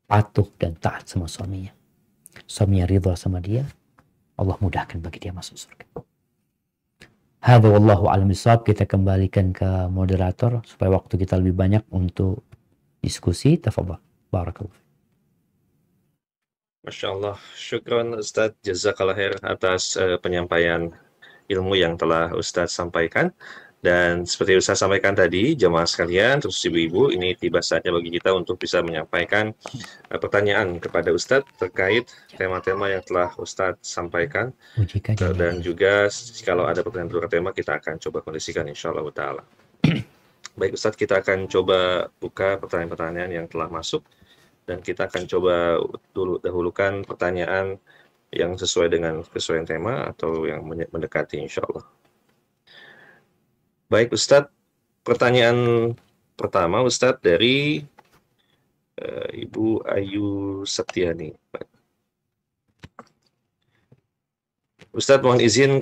patuh dan taat sama suaminya, suaminya ridha sama dia, Allah mudahkan bagi dia masuk surga. Hadza wallahu a'lam bishawab. Kita kembalikan ke moderator supaya waktu kita lebih banyak untuk diskusi. Tafadhal. Barakallahu. Masya Allah, syukron Ustadz, jazakallah khair atas penyampaian ilmu yang telah Ustadz sampaikan. Dan seperti Ustadz sampaikan tadi, jemaah sekalian, terus ibu-ibu, ini tiba saatnya bagi kita untuk bisa menyampaikan pertanyaan kepada Ustadz terkait tema-tema yang telah Ustadz sampaikan. Dan juga kalau ada pertanyaan luar tema, kita akan coba kondisikan insya Allah ta'ala. Baik Ustadz, kita akan coba buka pertanyaan-pertanyaan yang telah masuk. Dan kita akan coba dahulukan pertanyaan yang sesuai dengan kesesuaian tema atau yang mendekati insya Allah. Baik Ustadz, pertanyaan pertama Ustadz dari Ibu Ayu Septiani. Ustadz mohon izin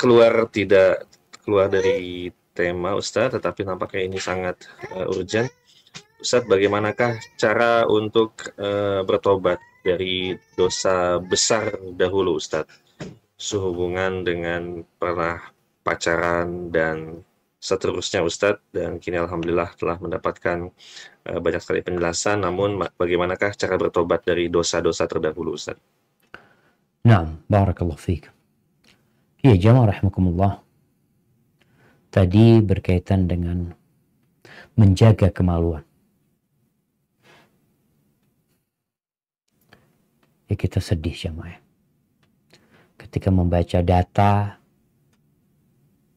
tidak keluar dari tema Ustadz, tetapi nampaknya ini sangat urgent. Ustadz, bagaimanakah cara untuk bertobat dari dosa besar dahulu Ustadz, sehubungan dengan pernah pacaran dan seterusnya Ustadz, dan kini alhamdulillah telah mendapatkan banyak sekali penjelasan. Namun bagaimanakah cara bertobat dari dosa-dosa terdahulu Ustadz? Naam, barakallahu fiik. Ya jamaah rahimakumullah. Tadi berkaitan dengan menjaga kemaluan. Ya kita sedih jamaah. Ketika membaca data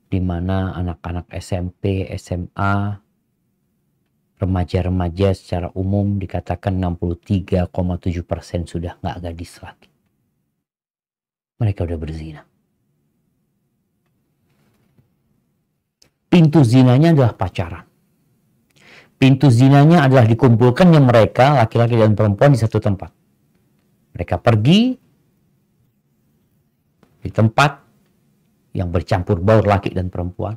di mana anak-anak SMP, SMA, remaja-remaja secara umum dikatakan 63,7% sudah nggak gadis lagi. Mereka udah berzina. Pintu zinanya adalah pacaran. Pintu zinanya adalah dikumpulkannya mereka, laki-laki dan perempuan, di satu tempat. Mereka pergi di tempat yang bercampur baur laki dan perempuan.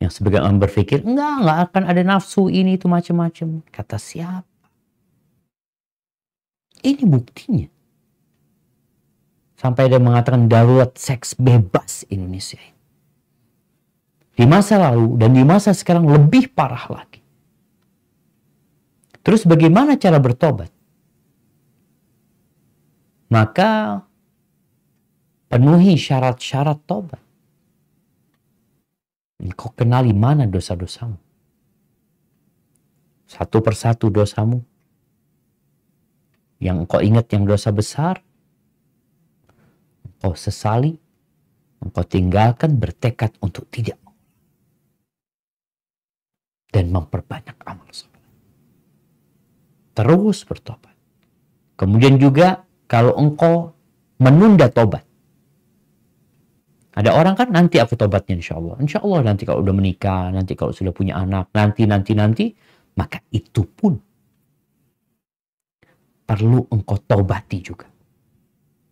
Yang sebagian orang berpikir, enggak akan ada nafsu ini itu macam-macam. Kata siapa? Ini buktinya. Sampai ada mengatakan darurat seks bebas Indonesia. Di masa lalu dan di masa sekarang lebih parah lagi. Terus bagaimana cara bertobat? Maka penuhi syarat-syarat tobat. Engkau kenali mana dosa-dosamu. Satu persatu dosamu. Yang engkau ingat yang dosa besar. Engkau sesali. Engkau tinggalkan, bertekad untuk tidak. Dan memperbanyak amal soleh. Terus bertobat. Kemudian juga kalau engkau menunda tobat. Ada orang kan nanti aku tobatnya insya Allah. Insya Allah nanti kalau udah menikah, nanti kalau sudah punya anak, nanti. Maka itu pun perlu engkau tobati juga.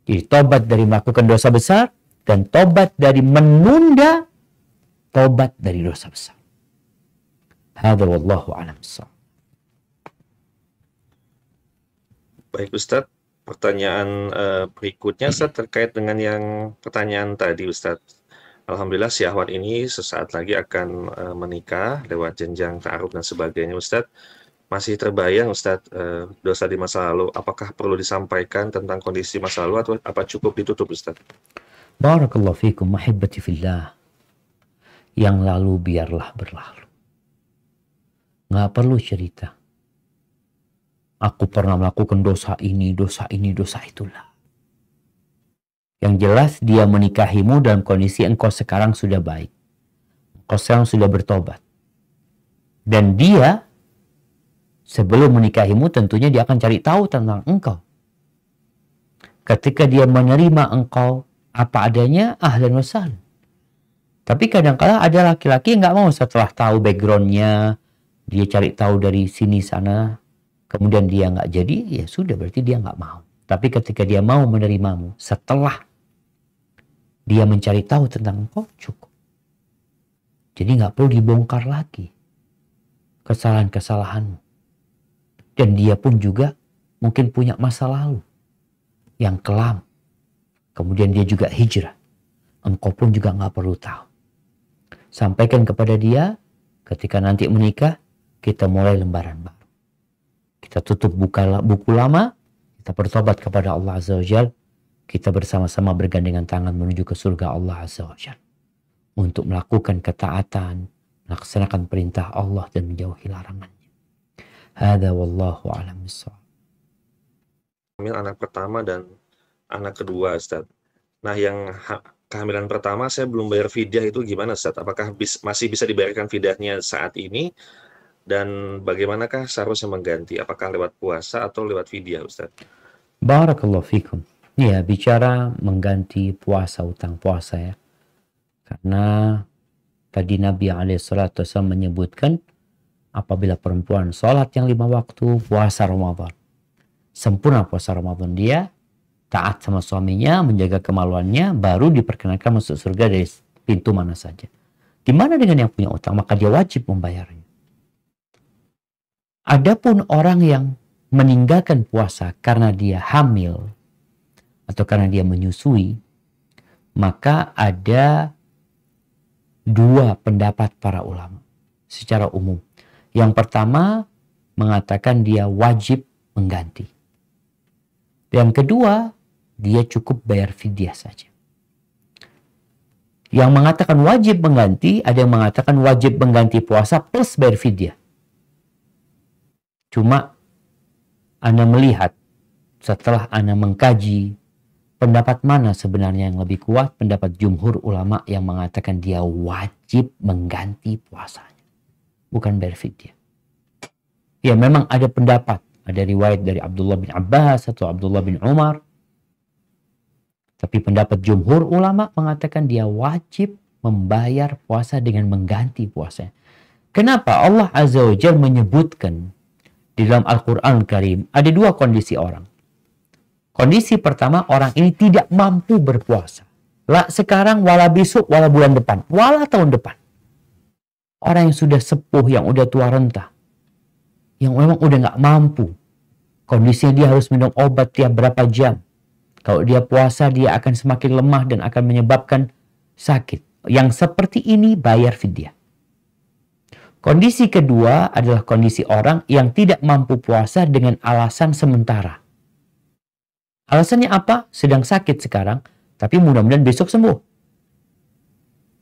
Jadi tobat dari melakukan dosa besar dan tobat dari menunda tobat dari dosa besar. Hadza wallahu a'lam bissawab. Baik Ustadz, pertanyaan berikutnya Ustadz terkait dengan yang pertanyaan tadi Ustadz. Alhamdulillah syahwat ini sesaat lagi akan menikah lewat jenjang ta'aruf dan sebagainya Ustadz. Masih terbayang Ustadz dosa di masa lalu, apakah perlu disampaikan tentang kondisi masa lalu atau apa cukup ditutup Ustadz? Barakallahu fikum mahibbati fillah. Yang lalu biarlah berlalu. Nggak perlu cerita. Aku pernah melakukan dosa ini, dosa itulah. Yang jelas dia menikahimu dalam kondisi engkau sekarang sudah baik. Engkau sekarang sudah bertobat. Dan dia sebelum menikahimu tentunya dia akan cari tahu tentang engkau. Ketika dia menerima engkau apa adanya, ahlan wa sahlan. Tapi kadang-kala ada laki-laki yang nggak mau setelah tahu backgroundnya, dia cari tahu dari sini sana, kemudian dia nggak jadi, ya sudah berarti dia nggak mau. Tapi ketika dia mau menerimamu, setelah dia mencari tahu tentang engkau, cukup. Jadi nggak perlu dibongkar lagi kesalahan-kesalahanmu. Dan dia pun juga mungkin punya masa lalu yang kelam. Kemudian dia juga hijrah. Engkau pun juga nggak perlu tahu. Sampaikan kepada dia, ketika nanti menikah, kita mulai lembaran baru. Kita tutup buku lama, kita bertobat kepada Allah Azza wa Jalla. Kita bersama-sama bergandengan tangan menuju ke surga Allah Azza wa Jalla. Untuk melakukan ketaatan, melaksanakan perintah Allah dan menjauhi larangannya. Hadza wallahu a'lam bissawab. Hamil anak pertama dan anak kedua Ustaz. Nah yang kehamilan pertama saya belum bayar fidyah itu gimana Ustaz? Apakah masih bisa dibayarkan fidyahnya saat ini? Dan bagaimanakah seharusnya mengganti? Apakah lewat puasa atau lewat fidyah Ustaz? Barakallahu fikum. Ya, bicara mengganti puasa, utang puasa ya. Karena tadi Nabi SAW menyebutkan apabila perempuan sholat yang 5 waktu, puasa Ramadan. Sempurna puasa Ramadan, dia taat sama suaminya, menjaga kemaluannya, baru diperkenankan masuk surga dari pintu mana saja. Gimana dengan yang punya utang? Maka dia wajib membayarnya. Adapun orang yang meninggalkan puasa karena dia hamil atau karena dia menyusui, maka ada dua pendapat para ulama secara umum. Yang pertama mengatakan dia wajib mengganti. Yang kedua, dia cukup bayar fidyah saja. Yang mengatakan wajib mengganti, ada yang mengatakan wajib mengganti puasa plus bayar fidyah. Cuma Ana melihat setelah Ana mengkaji pendapat mana sebenarnya yang lebih kuat, pendapat jumhur ulama yang mengatakan dia wajib mengganti puasanya, bukan bayar fidyah. Ya memang ada pendapat, ada riwayat dari Abdullah bin Abbas atau Abdullah bin Umar. Tapi pendapat jumhur ulama mengatakan dia wajib membayar puasa dengan mengganti puasanya. Kenapa Allah Azza wa Jalla menyebutkan di dalam Al-Quran Karim ada dua kondisi orang. Kondisi pertama, orang ini tidak mampu berpuasa. Lah sekarang, wala besok, wala bulan depan, wala tahun depan. Orang yang sudah sepuh, yang udah tua renta, yang memang udah nggak mampu. Kondisinya dia harus minum obat tiap berapa jam. Kalau dia puasa, dia akan semakin lemah dan akan menyebabkan sakit. Yang seperti ini bayar fidyah. Kondisi kedua adalah kondisi orang yang tidak mampu puasa dengan alasan sementara. Alasannya apa? Sedang sakit sekarang, tapi mudah-mudahan besok sembuh.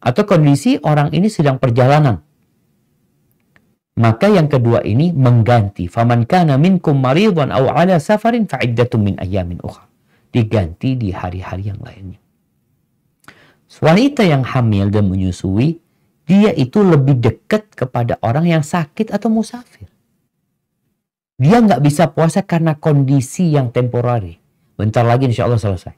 Atau kondisi orang ini sedang perjalanan. Maka yang kedua ini mengganti. Faman kana minkum maridhan aw ala safarin fa'iddatun min ayyamin ukhra. Diganti di hari-hari yang lainnya. Wanita yang hamil dan menyusui, dia itu lebih dekat kepada orang yang sakit atau musafir. Dia nggak bisa puasa karena kondisi yang temporari. Bentar lagi insya Allah selesai.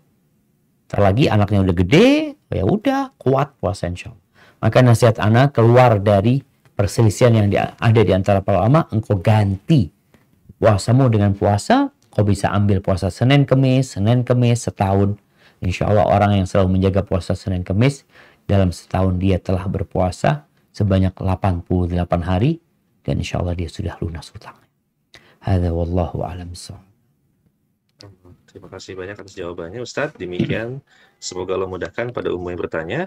Bentar lagi anaknya udah gede, ya udah kuat puasa insya Allah. Maka nasihat anak keluar dari perselisihan yang ada di antara para ulama, engkau ganti puasamu dengan puasa. Kau bisa ambil puasa Senin Kemis setahun. Insya Allah orang yang selalu menjaga puasa Senin Kemis, dalam setahun dia telah berpuasa sebanyak 88 hari. Dan insya Allah dia sudah lunas hutangnya. Hadza wallahu a'lam bishawab. Terima kasih banyak atas jawabannya Ustadz. Demikian, semoga Allah mudahkan pada umum yang bertanya.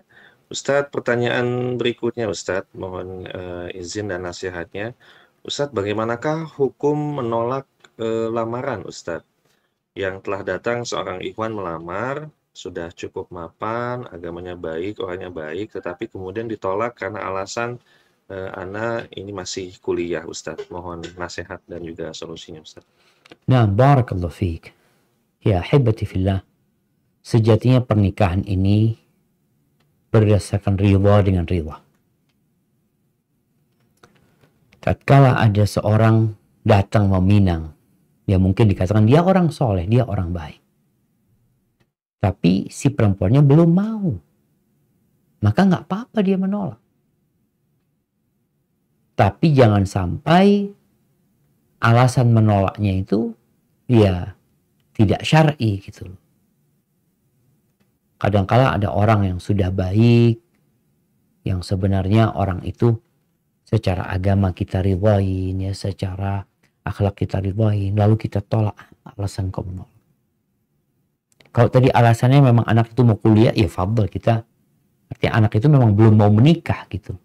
Ustadz, pertanyaan berikutnya Ustadz, mohon izin dan nasihatnya. Ustadz, bagaimanakah hukum menolak lamaran Ustadz? Yang telah datang seorang ikhwan melamar, sudah cukup mapan, agamanya baik, orangnya baik, tetapi kemudian ditolak karena alasan ana ini masih kuliah Ustadz. Mohon nasihat dan juga solusinya Ustadz. Nah, barakallahu fiik. Ya, ahibati fillah. Sejatinya pernikahan ini berdasarkan ridha dengan ridha. Tatkala ada seorang datang meminang, ya mungkin dikatakan dia orang soleh, dia orang baik. Tapi si perempuannya belum mau. Maka nggak apa-apa dia menolak. Tapi jangan sampai alasan menolaknya itu ya tidak syar'i gitu loh. Kadang-kala ada orang yang sudah baik, yang sebenarnya orang itu secara agama kita ridhain, ya secara akhlak kita ridhain, lalu kita tolak. Alasan kau menolak. Kalau tadi alasannya memang anak itu mau kuliah, ya fadl kita. Artinya anak itu memang belum mau menikah gitu.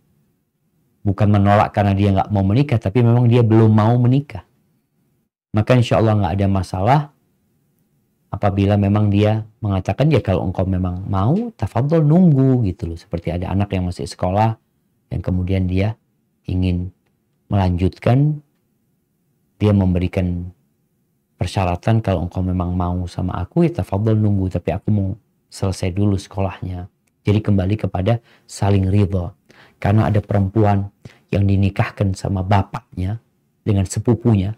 Bukan menolak karena dia nggak mau menikah, tapi memang dia belum mau menikah. Maka insya Allah nggak ada masalah apabila memang dia mengatakan ya kalau engkau memang mau, tafadhol nunggu gitu loh. Seperti ada anak yang masih sekolah, yang kemudian dia ingin melanjutkan, dia memberikan persyaratan kalau engkau memang mau sama aku ya tafadhol nunggu, tapi aku mau selesai dulu sekolahnya. Jadi kembali kepada saling ridha. Karena ada perempuan yang dinikahkan sama bapaknya dengan sepupunya,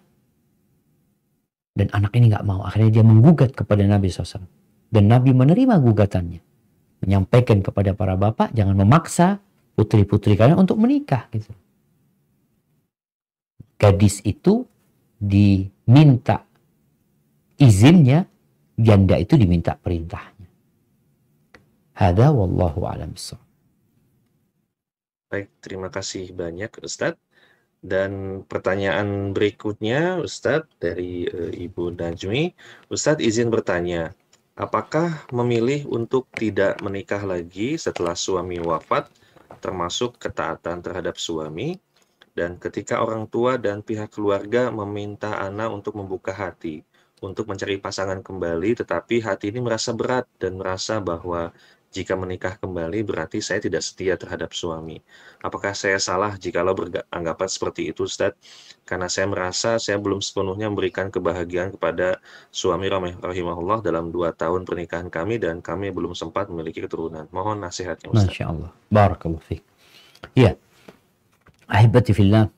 dan anak ini nggak mau. Akhirnya dia menggugat kepada Nabi SAW. Dan Nabi menerima gugatannya. Menyampaikan kepada para bapak, jangan memaksa putri-putri kalian untuk menikah. Gitu. Gadis itu diminta izinnya, janda itu diminta perintahnya. Hada wallahu a'lam bishawab. Baik, terima kasih banyak Ustadz. Dan pertanyaan berikutnya, Ustadz, dari Ibu Najmi. Ustadz izin bertanya, apakah memilih untuk tidak menikah lagi setelah suami wafat, termasuk ketaatan terhadap suami, dan ketika orang tua dan pihak keluarga meminta Ana untuk membuka hati, untuk mencari pasangan kembali, tetapi hati ini merasa berat dan merasa bahwa jika menikah kembali berarti saya tidak setia terhadap suami. Apakah saya salah jikalau beranggapan seperti itu, Ustadz? Karena saya merasa saya belum sepenuhnya memberikan kebahagiaan kepada suami rahimahullah dalam 2 tahun pernikahan kami dan kami belum sempat memiliki keturunan. Mohon nasihatnya, Ustadz. Masya Allah. Barakallahu fiik. Ya, ahibati fillah,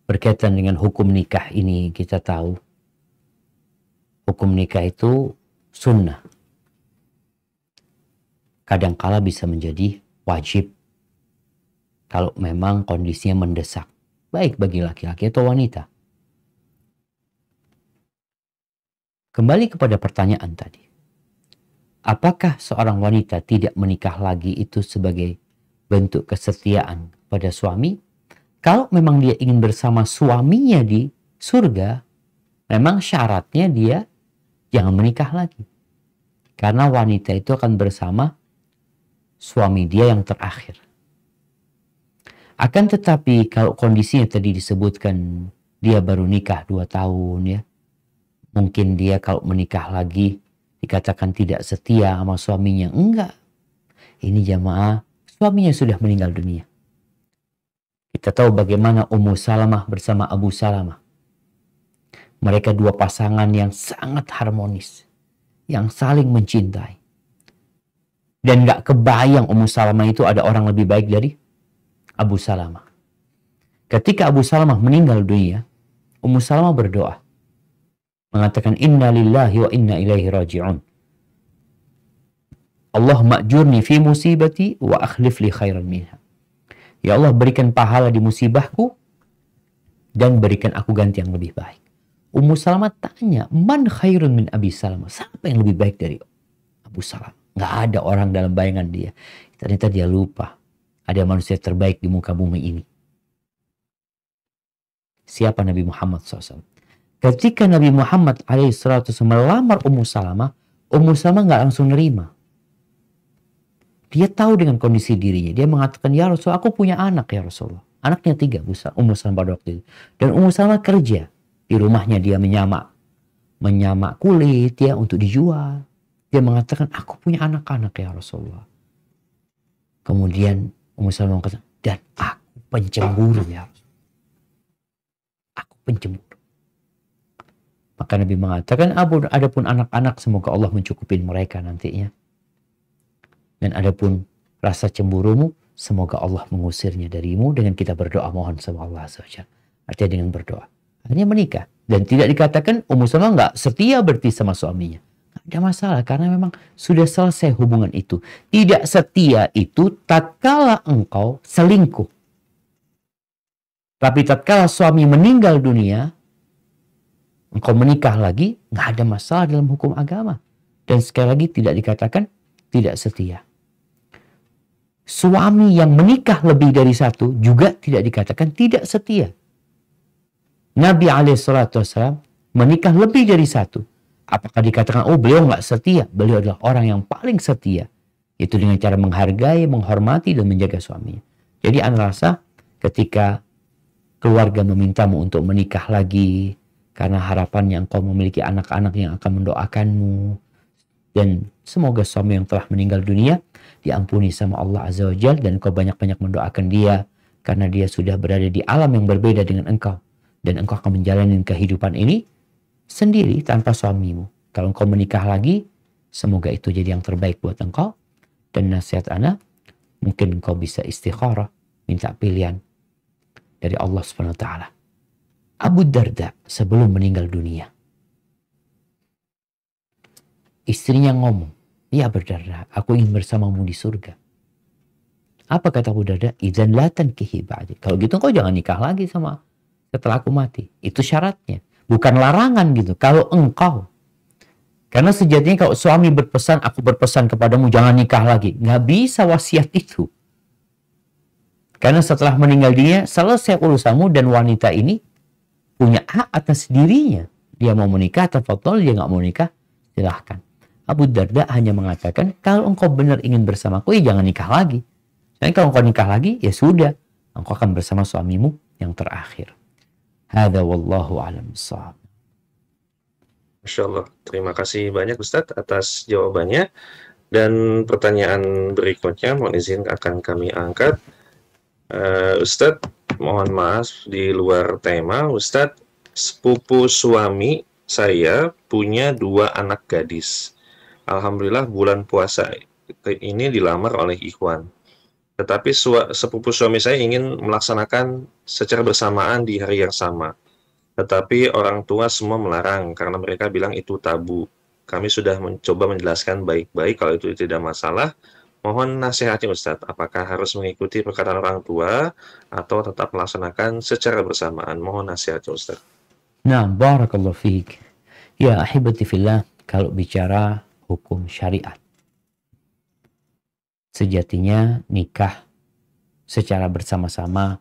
berkaitan dengan hukum nikah ini kita tahu hukum nikah itu sunnah. Kadangkala bisa menjadi wajib kalau memang kondisinya mendesak, baik bagi laki-laki atau wanita. Kembali kepada pertanyaan tadi. Apakah seorang wanita tidak menikah lagi itu sebagai bentuk kesetiaan pada suami? Kalau memang dia ingin bersama suaminya di surga, memang syaratnya dia jangan menikah lagi. Karena wanita itu akan bersama suami dia yang terakhir. Akan tetapi kalau kondisinya tadi disebutkan dia baru nikah 2 tahun ya. Mungkin dia kalau menikah lagi dikatakan tidak setia sama suaminya. Enggak. Ini jamaah, suaminya sudah meninggal dunia. Kita tahu bagaimana Ummu Salamah bersama Abu Salamah. Mereka 2 pasangan yang sangat harmonis. Yang saling mencintai. Dan gak kebayang Ummu Salamah itu ada orang lebih baik dari Abu Salamah. Ketika Abu Salamah meninggal dunia, Ummu Salamah berdoa. Mengatakan, Inna lillahi wa inna ilaihi raji'un. Allah ma'jurni fi musibati wa akhlif li khairan minha. Ya Allah, berikan pahala di musibahku dan berikan aku ganti yang lebih baik. Ummu Salamah tanya, man khairun min Abi Salamah? Siapa yang lebih baik dari Abu Salamah? Nggak ada orang dalam bayangan dia. Ternyata dia lupa. Ada manusia terbaik di muka bumi ini. Siapa Nabi Muhammad SAW? Ketika Nabi Muhammad SAW melamar Ummu Salamah nggak langsung nerima. Dia tahu dengan kondisi dirinya. Dia mengatakan, ya Rasulullah, aku punya anak ya Rasulullah. Anaknya 3, Ummu Salamah pada waktu itu. Dan Ummu Salamah kerja. Di rumahnya dia menyamak kulit ya untuk dijual. Dia mengatakan, aku punya anak-anak ya Rasulullah. Kemudian Ummu Salamah mengatakan, dan aku pencemburu ya Rasulullah. Aku pencemburu. Maka Nabi mengatakan, adapun anak-anak semoga Allah mencukupi mereka nantinya. Dan adapun rasa cemburumu, semoga Allah mengusirnya darimu dengan kita berdoa mohon sama Allah SWT. Artinya dengan berdoa. Akhirnya menikah. Dan tidak dikatakan Ummu Salamah nggak setia berarti sama suaminya. Nggak ada masalah karena memang sudah selesai hubungan itu. Tidak setia itu tatkala engkau selingkuh. Tapi tatkala suami meninggal dunia, engkau menikah lagi, nggak ada masalah dalam hukum agama. Dan sekali lagi tidak dikatakan tidak setia. Suami yang menikah lebih dari 1 juga tidak dikatakan tidak setia. Nabi SAW menikah lebih dari 1. Apakah dikatakan, oh beliau nggak setia? Beliau adalah orang yang paling setia. Itu dengan cara menghargai, menghormati, dan menjaga suaminya. Jadi Anda rasa ketika keluarga memintamu untuk menikah lagi, karena harapannya engkau memiliki anak-anak yang akan mendoakanmu, dan semoga suami yang telah meninggal dunia diampuni sama Allah Azza wa Jalla, dan engkau banyak-banyak mendoakan dia, karena dia sudah berada di alam yang berbeda dengan engkau. Dan engkau akan menjalani kehidupan ini sendiri tanpa suamimu. Kalau engkau menikah lagi, semoga itu jadi yang terbaik buat engkau. Dan nasihat ana, mungkin engkau bisa istikharah, minta pilihan dari Allah SWT. Abu Darda sebelum meninggal dunia, istrinya ngomong, ya Abu Darda, aku ingin bersamamu di surga. Apa kata Abu Darda? Idzan la tankihi ba'di. Kalau gitu engkau jangan nikah lagi sama setelah aku mati. Itu syaratnya. Bukan larangan gitu. Kalau engkau. Karena sejatinya kalau suami berpesan, aku berpesan kepadamu jangan nikah lagi. Nggak bisa wasiat itu. Karena setelah meninggal dia, selesai urusanmu dan wanita ini punya hak atas dirinya. Dia mau menikah, tafadhol, dia nggak mau nikah, silahkan. Abu Darda hanya mengatakan, kalau engkau benar ingin bersamaku, ya jangan nikah lagi. Dan kalau engkau nikah lagi, ya sudah. Engkau akan bersama suamimu yang terakhir. Hadza wallahu a'lam bissawab. Masya Allah, terima kasih banyak Ustadz atas jawabannya. Dan pertanyaan berikutnya, mohon izin akan kami angkat. Ustadz, mohon maaf di luar tema. Ustadz, sepupu suami saya punya 2 anak gadis. Alhamdulillah bulan puasa ini dilamar oleh ikhwan. Tetapi sepupu suami saya ingin melaksanakan secara bersamaan di hari yang sama. Tetapi orang tua semua melarang karena mereka bilang itu tabu. Kami sudah mencoba menjelaskan baik-baik kalau itu tidak masalah. Mohon nasihatnya Ustadz, apakah harus mengikuti perkataan orang tua atau tetap melaksanakan secara bersamaan? Mohon nasihatnya Ustadz. Nah, barakallahu fiik. Ya ahibati fillah, kalau bicara hukum syariat, sejatinya nikah secara bersama-sama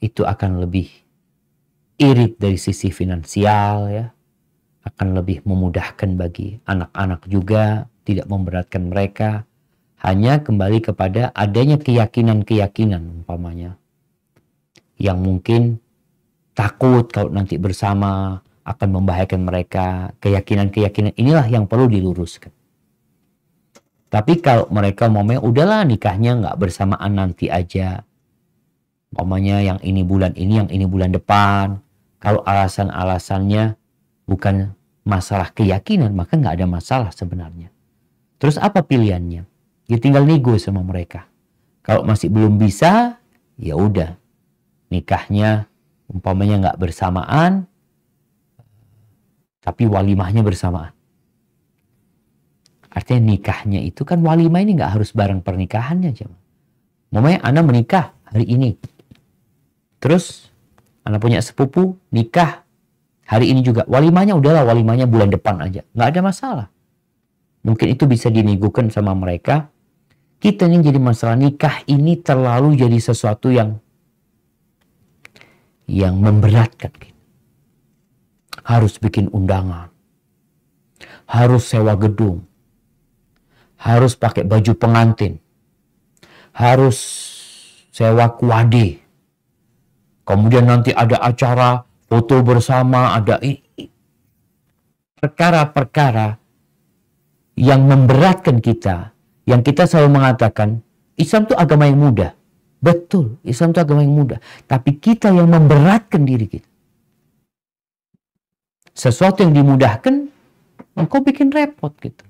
itu akan lebih irit dari sisi finansial, ya, akan lebih memudahkan bagi anak-anak juga, tidak memberatkan mereka. Hanya kembali kepada adanya keyakinan-keyakinan umpamanya yang mungkin takut kalau nanti bersama akan membahayakan mereka. Keyakinan-keyakinan inilah yang perlu diluruskan. Tapi kalau mereka umpamanya udahlah nikahnya nggak bersamaan nanti aja, umpamanya yang ini bulan ini, yang ini bulan depan, kalau alasan-alasannya bukan masalah keyakinan, maka nggak ada masalah sebenarnya. Terus apa pilihannya? Ya tinggal nego sama mereka. Kalau masih belum bisa, ya udah nikahnya umpamanya nggak bersamaan, tapi walimahnya bersamaan. Artinya nikahnya itu kan walimah ini nggak harus bareng pernikahannya, jemaah. Umpamanya Anda menikah hari ini, terus Anda punya sepupu nikah hari ini juga, walimahnya udahlah walimahnya bulan depan aja, nggak ada masalah. Mungkin itu bisa dinegokan sama mereka. Kita ini jadi masalah nikah ini terlalu jadi sesuatu yang memberatkan kita. Harus bikin undangan, harus sewa gedung, harus pakai baju pengantin, harus sewa kuade, kemudian nanti ada acara foto bersama, ada perkara-perkara yang memberatkan kita, yang kita selalu mengatakan Islam itu agama yang mudah. Betul, Islam itu agama yang mudah. Tapi kita yang memberatkan diri kita. Sesuatu yang dimudahkan, engkau bikin repot gitu.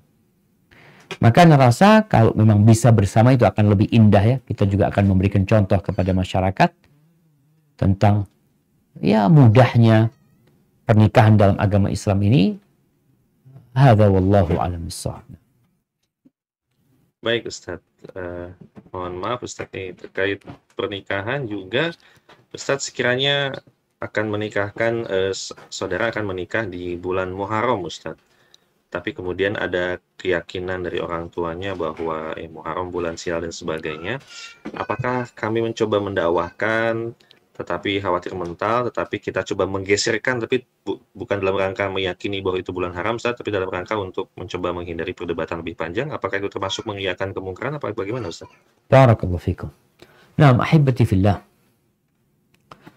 Maka ngerasa kalau memang bisa bersama itu akan lebih indah, ya. Kita juga akan memberikan contoh kepada masyarakat tentang ya mudahnya pernikahan dalam agama Islam ini. Hadza wallahu a'lam bissawab. Baik Ustadz, mohon maaf Ustadz nih, terkait pernikahan juga Ustadz sekiranya akan menikahkan, saudara akan menikah di bulan Muharram Ustadz, tapi kemudian ada keyakinan dari orang tuanya bahwa Muharram bulan sial dan sebagainya. Apakah kami mencoba mendakwahkan tetapi khawatir mental, tetapi kita coba menggeserkan, tapi bukan dalam rangka meyakini bahwa itu bulan haram, Ustaz, tapi dalam rangka untuk mencoba menghindari perdebatan lebih panjang. Apakah itu termasuk mengiyakan kemungkaran, apa bagaimana, Ustaz? Barakallahu fikum. Nah, ahibati fillah.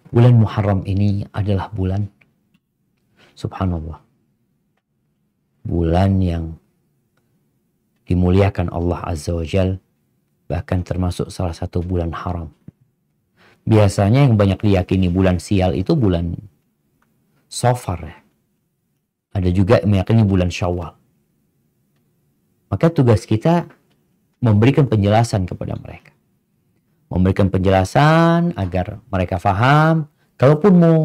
Bulan Muharram ini adalah bulan, subhanallah, bulan yang dimuliakan Allah Azza wa Jal, bahkan termasuk salah satu bulan haram. Biasanya yang banyak diyakini bulan sial itu bulan Safar, ya. Ada juga yang meyakini bulan Syawal. Maka tugas kita memberikan penjelasan kepada mereka. Memberikan penjelasan agar mereka faham. Kalaupun mau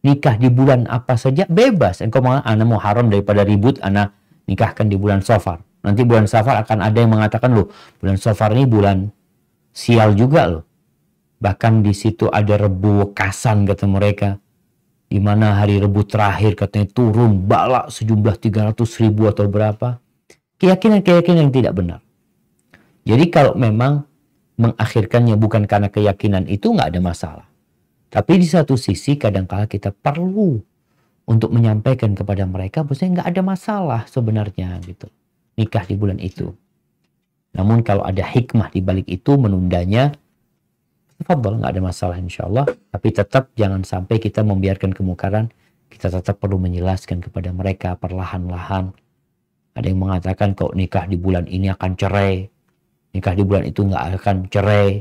nikah di bulan apa saja, bebas. Engkau mau, ana mau haram daripada ribut, ana nikahkan di bulan Safar. Nanti bulan Safar akan ada yang mengatakan, loh, bulan Safar ini bulan sial juga loh. Bahkan di situ ada Rebu Kasan kata mereka, di mana hari Rebu terakhir katanya turun bala sejumlah 300.000 atau berapa. Keyakinan yang tidak benar. Jadi kalau memang mengakhirkannya bukan karena keyakinan itu nggak ada masalah. Tapi di satu sisi kadangkala kita perlu untuk menyampaikan kepada mereka bahwasanya nggak ada masalah sebenarnya gitu nikah di bulan itu. Namun kalau ada hikmah di balik itu menundanya, tafadhol, nggak ada masalah insyaallah. Tapi tetap jangan sampai kita membiarkan kemungkaran. Kita tetap perlu menjelaskan kepada mereka perlahan-lahan. Ada yang mengatakan kalau nikah di bulan ini akan cerai, nikah di bulan itu nggak akan cerai.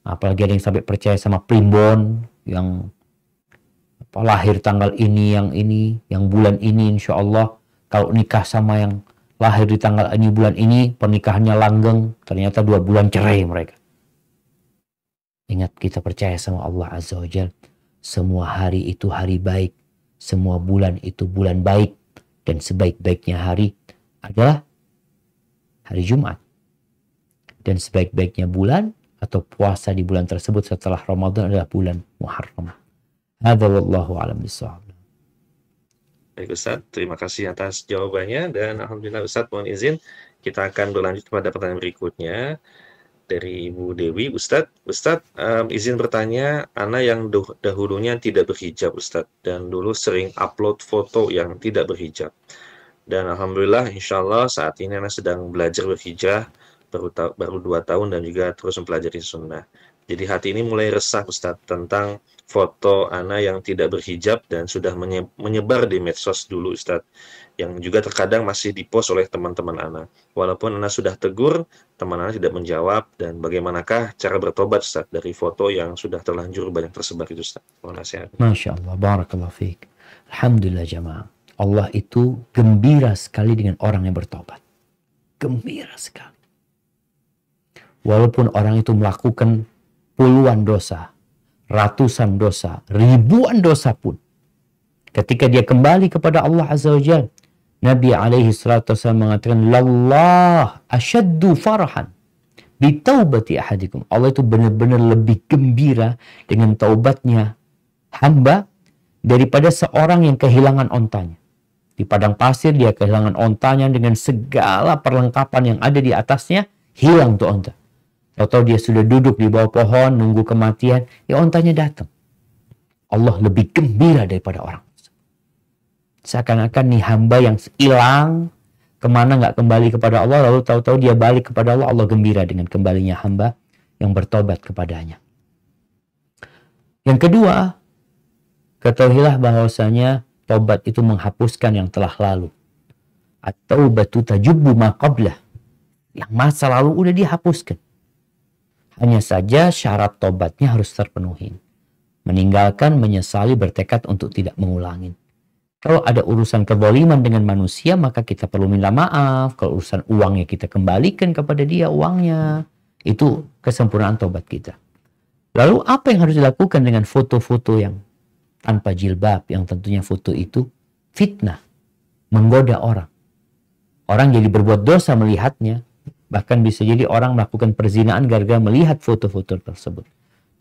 Apalagi ada yang sampai percaya sama primbon yang lahir tanggal ini, yang bulan ini insya Allah. Kalau nikah sama yang lahir di tanggal ini, bulan ini, pernikahannya langgeng. Ternyata 2 bulan cerai mereka. Ingat, kita percaya sama Allah Azza wa Jalla. Semua hari itu hari baik. Semua bulan itu bulan baik. Dan sebaik-baiknya hari adalah hari Jumat. Dan sebaik-baiknya bulan atau puasa di bulan tersebut setelah Ramadan adalah bulan Muharram. Hadza wallahu a'lam bishawab. Baik Ustadz, terima kasih atas jawabannya dan alhamdulillah Ustadz, mohon izin kita akan berlanjut pada pertanyaan berikutnya dari Ibu Dewi. Ustadz, izin bertanya, Ana yang dahulunya tidak berhijab Ustadz dan dulu sering upload foto yang tidak berhijab. Dan alhamdulillah insya Allah saat ini Ana sedang belajar berhijrah baru 2 tahun dan juga terus mempelajari sunnah. Jadi hati ini mulai resah Ustadz tentang foto Ana yang tidak berhijab dan sudah menyebar di medsos dulu Ustadz. Yang juga terkadang masih dipost oleh teman-teman Ana. Walaupun Ana sudah tegur, teman Ana tidak menjawab. Dan bagaimanakah cara bertobat Ustadz dari foto yang sudah terlanjur banyak tersebar itu Ustadz? Mohon nasihat. Masya Allah, barakallahu fiik. Alhamdulillah jamaah. Allah itu gembira sekali dengan orang yang bertobat. Gembira sekali. Walaupun orang itu melakukan puluhan dosa, ratusan dosa, ribuan dosa pun. Ketika dia kembali kepada Allah Azza wa Jalla, Nabi alaihi salatu wasallam mengatakan, "Lallah asyaddu farhan bitaubati ahadikum." Allah itu benar-benar lebih gembira dengan taubatnya hamba daripada seorang yang kehilangan ontanya. Di padang pasir dia kehilangan ontanya dengan segala perlengkapan yang ada di atasnya, hilang tuh onta. Atau dia sudah duduk di bawah pohon nunggu kematian, ya ontanya datang. Allah lebih gembira daripada orang. Seakan-akan nih hamba yang hilang, kemana nggak kembali kepada Allah, lalu tahu-tahu dia balik kepada Allah, Allah gembira dengan kembalinya hamba yang bertobat kepadanya. Yang kedua, ketahuilah bahwasanya tobat itu menghapuskan yang telah lalu. At-taubatu tajubbu ma qablah. Yang masa lalu udah dihapuskan. Hanya saja syarat tobatnya harus terpenuhi. Meninggalkan, menyesali, bertekad untuk tidak mengulangi. Kalau ada urusan kezaliman dengan manusia, maka kita perlu minta maaf. Kalau urusan uangnya, kita kembalikan kepada dia uangnya. Itu kesempurnaan tobat kita. Lalu apa yang harus dilakukan dengan foto-foto yang tanpa jilbab, yang tentunya foto itu fitnah, menggoda orang. Orang jadi berbuat dosa melihatnya. Bahkan bisa jadi orang melakukan perzinaan gara-gara melihat foto-foto tersebut.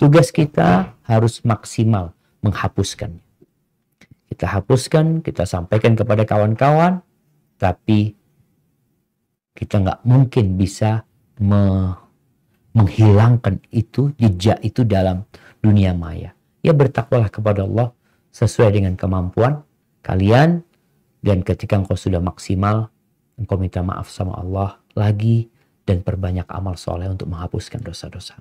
Tugas kita harus maksimal menghapuskannya. Kita hapuskan, kita sampaikan kepada kawan-kawan, tapi kita nggak mungkin bisa menghilangkan itu, jejak itu dalam dunia maya. Ya bertakwalah kepada Allah sesuai dengan kemampuan kalian, dan ketika engkau sudah maksimal, engkau minta maaf sama Allah lagi, dan perbanyak amal soleh untuk menghapuskan dosa-dosa.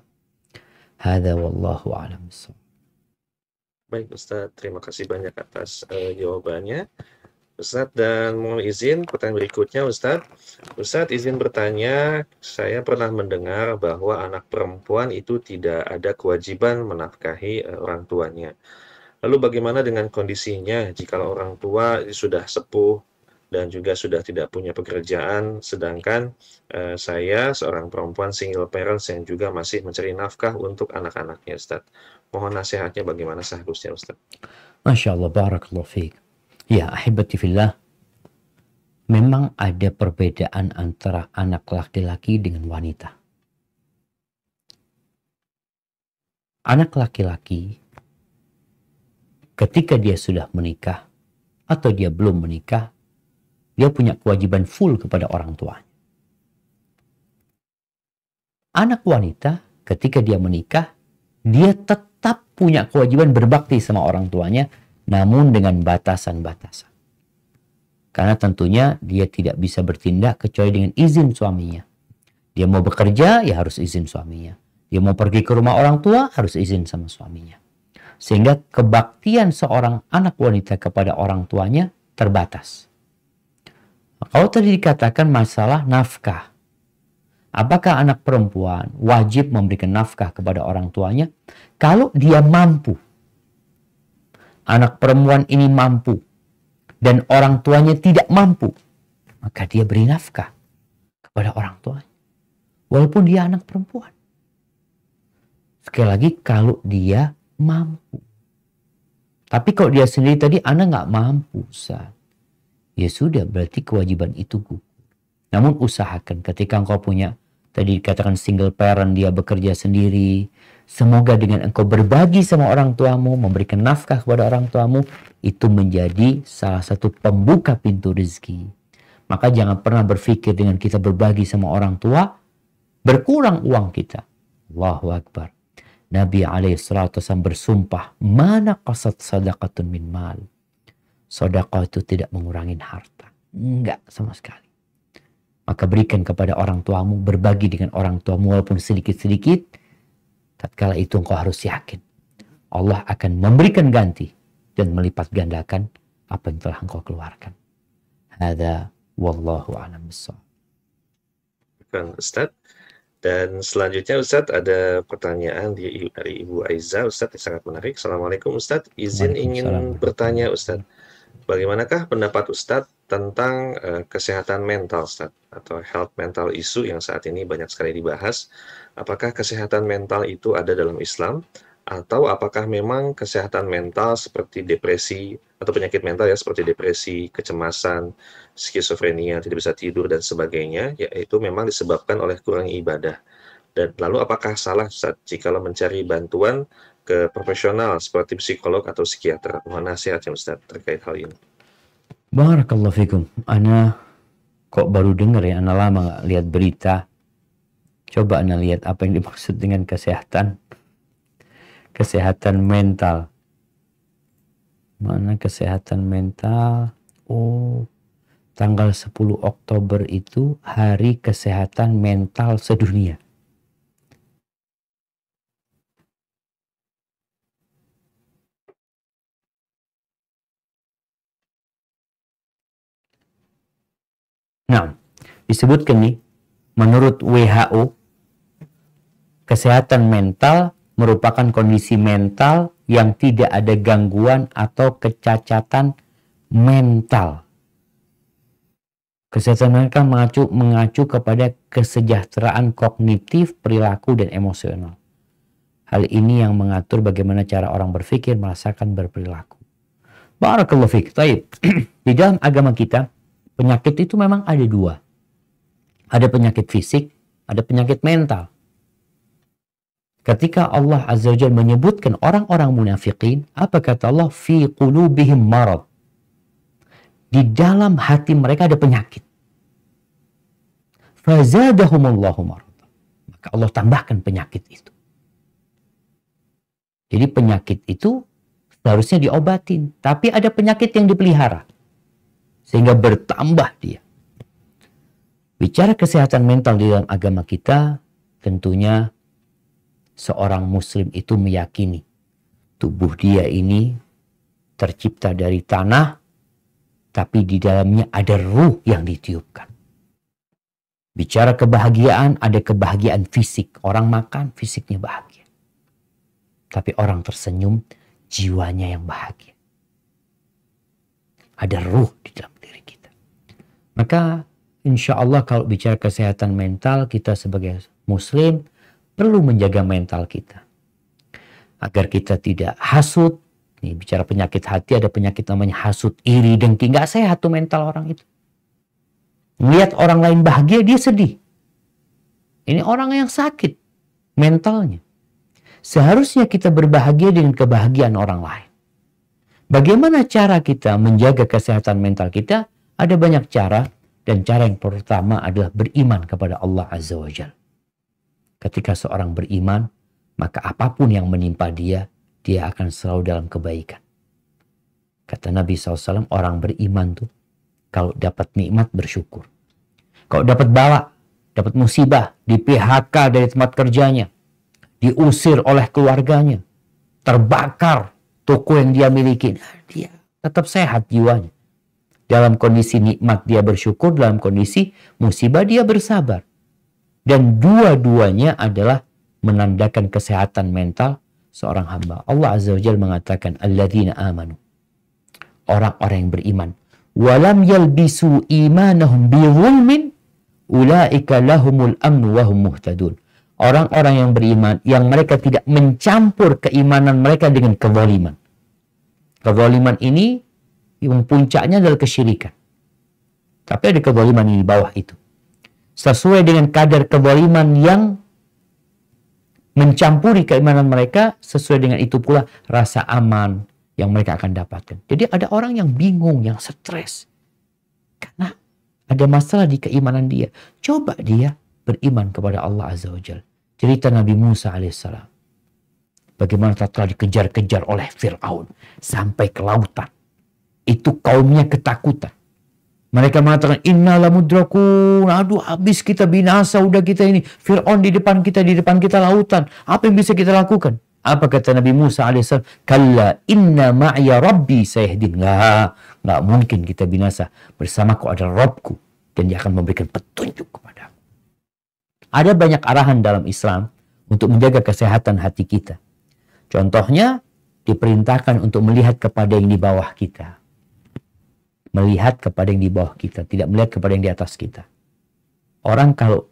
Hadza wallahu a'lam bishawab. Baik Ustadz, terima kasih banyak atas jawabannya Ustadz, dan mohon izin pertanyaan berikutnya Ustadz. Ustadz izin bertanya, saya pernah mendengar bahwa anak perempuan itu tidak ada kewajiban menafkahi orang tuanya. Lalu bagaimana dengan kondisinya jika orang tua sudah sepuh dan juga sudah tidak punya pekerjaan, sedangkan saya seorang perempuan single parents yang juga masih mencari nafkah untuk anak-anaknya Ustadz. Mohon nasihatnya bagaimana seharusnya Ustadz. Masya Allah, barakallahu fiik. Ya, ahibati fillah, memang ada perbedaan antara anak laki-laki dengan wanita. Anak laki-laki, ketika dia sudah menikah atau dia belum menikah, dia punya kewajiban full kepada orang tuanya. anak wanita ketika dia menikah, dia tetap punya kewajiban berbakti sama orang tuanya, namun dengan batasan-batasan. Karena tentunya dia tidak bisa bertindak kecuali dengan izin suaminya. Dia mau bekerja, ya harus izin suaminya. Dia mau pergi ke rumah orang tua, harus izin sama suaminya. Sehingga kebaktian seorang anak wanita kepada orang tuanya terbatas. Kalau tadi dikatakan masalah nafkah, apakah anak perempuan wajib memberikan nafkah kepada orang tuanya? Kalau dia mampu, anak perempuan ini mampu, dan orang tuanya tidak mampu, maka dia beri nafkah kepada orang tuanya. Walaupun dia anak perempuan. Sekali lagi, kalau dia mampu. Tapi kalau dia sendiri tadi, anak nggak mampu, Ustaz. Ya sudah, berarti kewajiban itu gugur. Namun usahakan ketika engkau punya, tadi dikatakan single parent, dia bekerja sendiri. Semoga dengan engkau berbagi sama orang tuamu, memberikan nafkah kepada orang tuamu, itu menjadi salah satu pembuka pintu rezeki. Maka jangan pernah berpikir dengan kita berbagi sama orang tua, berkurang uang kita. Allahu Akbar. Nabi SAW bersumpah, mana qasad sadaqatun min mal. Sedekah itu tidak mengurangi harta. Enggak sama sekali. Maka berikan kepada orang tuamu, berbagi dengan orang tuamu walaupun sedikit-sedikit. Tatkala itu engkau harus yakin Allah akan memberikan ganti dan melipat gandakan apa yang telah engkau keluarkan. Hadza wallahu a'lam bissawab. Bukan Ustaz. Dan selanjutnya Ustaz ada pertanyaan dari Ibu Aiza, Ustaz, yang sangat menarik. Assalamualaikum Ustaz, izin ingin bertanya Ustaz. Bagaimanakah pendapat Ustadz tentang kesehatan mental, Ustadz, atau health mental issue yang saat ini banyak sekali dibahas? Apakah kesehatan mental itu ada dalam Islam, atau apakah memang kesehatan mental seperti depresi atau penyakit mental ya seperti depresi, kecemasan, skizofrenia, tidak bisa tidur dan sebagainya, yaitu memang disebabkan oleh kurang ibadah? Dan lalu apakah salah Ustadz jika mencari bantuan ke profesional seperti psikolog atau psikiater? Mohon nasihatnya Ustaz terkait hal ini. Barakallahu fikum. Ana kok baru dengar ya, ana lama nggak lihat berita. Coba ana lihat apa yang dimaksud dengan kesehatan mental. Mana kesehatan mental? Oh, tanggal 10 Oktober itu Hari Kesehatan Mental Sedunia. Nah, disebutkan nih, menurut WHO, kesehatan mental merupakan kondisi mental yang tidak ada gangguan atau kecacatan mental. Kesehatan mental mengacu kepada kesejahteraan kognitif, perilaku, dan emosional. Hal ini yang mengatur bagaimana cara orang berpikir, merasakan, berperilaku. Barakallahu fiik. Di dalam agama kita, penyakit itu memang ada dua. Ada penyakit fisik, ada penyakit mental. Ketika Allah Azza wa Jalla menyebutkan orang-orang munafikin, apa kata Allah? Fi qulubihim marad. Di dalam hati mereka ada penyakit. Fazadahumullahu marad. Maka Allah tambahkan penyakit itu. Jadi penyakit itu seharusnya diobatin. Tapi ada penyakit yang dipelihara. Sehingga bertambah dia. Bicara kesehatan mental di dalam agama kita, tentunya seorang muslim itu meyakini tubuh dia ini tercipta dari tanah, tapi di dalamnya ada ruh yang ditiupkan. Bicara kebahagiaan, ada kebahagiaan fisik. Orang makan, fisiknya bahagia. Tapi orang tersenyum, jiwanya yang bahagia. Ada ruh di dalam diri kita. Maka insya Allah kalau bicara kesehatan mental, kita sebagai muslim perlu menjaga mental kita. Agar kita tidak hasut. Nih, bicara penyakit hati, ada penyakit namanya hasut, iri, dengki. Nggak sehat tuh mental orang itu. Melihat orang lain bahagia, dia sedih. Ini orang yang sakit mentalnya. Seharusnya kita berbahagia dengan kebahagiaan orang lain. Bagaimana cara kita menjaga kesehatan mental kita? Ada banyak cara. Dan cara yang pertama adalah beriman kepada Allah Azza wa Jalla. Ketika seorang beriman, maka apapun yang menimpa dia, dia akan selalu dalam kebaikan. Kata Nabi SAW, orang beriman tuh kalau dapat nikmat bersyukur. Kalau dapat bala, dapat musibah, di PHK dari tempat kerjanya, diusir oleh keluarganya, terbakar toko yang dia miliki, dia tetap sehat jiwanya. Dalam kondisi nikmat dia bersyukur, dalam kondisi musibah dia bersabar. Dan dua-duanya adalah menandakan kesehatan mental seorang hamba. Allah Azza wa Jalla mengatakan, alladzina amanu, orang-orang yang beriman, walam yalbisu imanahum bizulmin, ulaika lahumul amnu wa hum muhtadun. Orang-orang yang beriman, yang mereka tidak mencampur keimanan mereka dengan kezaliman. Kezaliman ini yang puncaknya adalah kesyirikan. Tapi ada kezaliman di bawah itu. Sesuai dengan kadar kezaliman yang mencampuri keimanan mereka, sesuai dengan itu pula rasa aman yang mereka akan dapatkan. Jadi ada orang yang bingung, yang stres. Karena ada masalah di keimanan dia. Coba dia beriman kepada Allah Azza wa Jalla. Cerita Nabi Musa alaihissalam. Bagaimana tatkala dikejar-kejar oleh Fir'aun sampai ke lautan. Itu kaumnya ketakutan. Mereka mengatakan, inna lamudrakun, aduh habis kita binasa udah kita ini. Fir'aun di depan kita lautan. Apa yang bisa kita lakukan? Apa kata Nabi Musa alaihissalam? Kalla inna ma'ya rabbi sayahdin. Nggak mungkin kita binasa. Bersamaku adalah Rabbku. Dan dia akan memberikan petunjuk kepada aku. Ada banyak arahan dalam Islam untuk menjaga kesehatan hati kita. Contohnya, diperintahkan untuk melihat kepada yang di bawah kita. Melihat kepada yang di bawah kita, tidak melihat kepada yang di atas kita. Orang kalau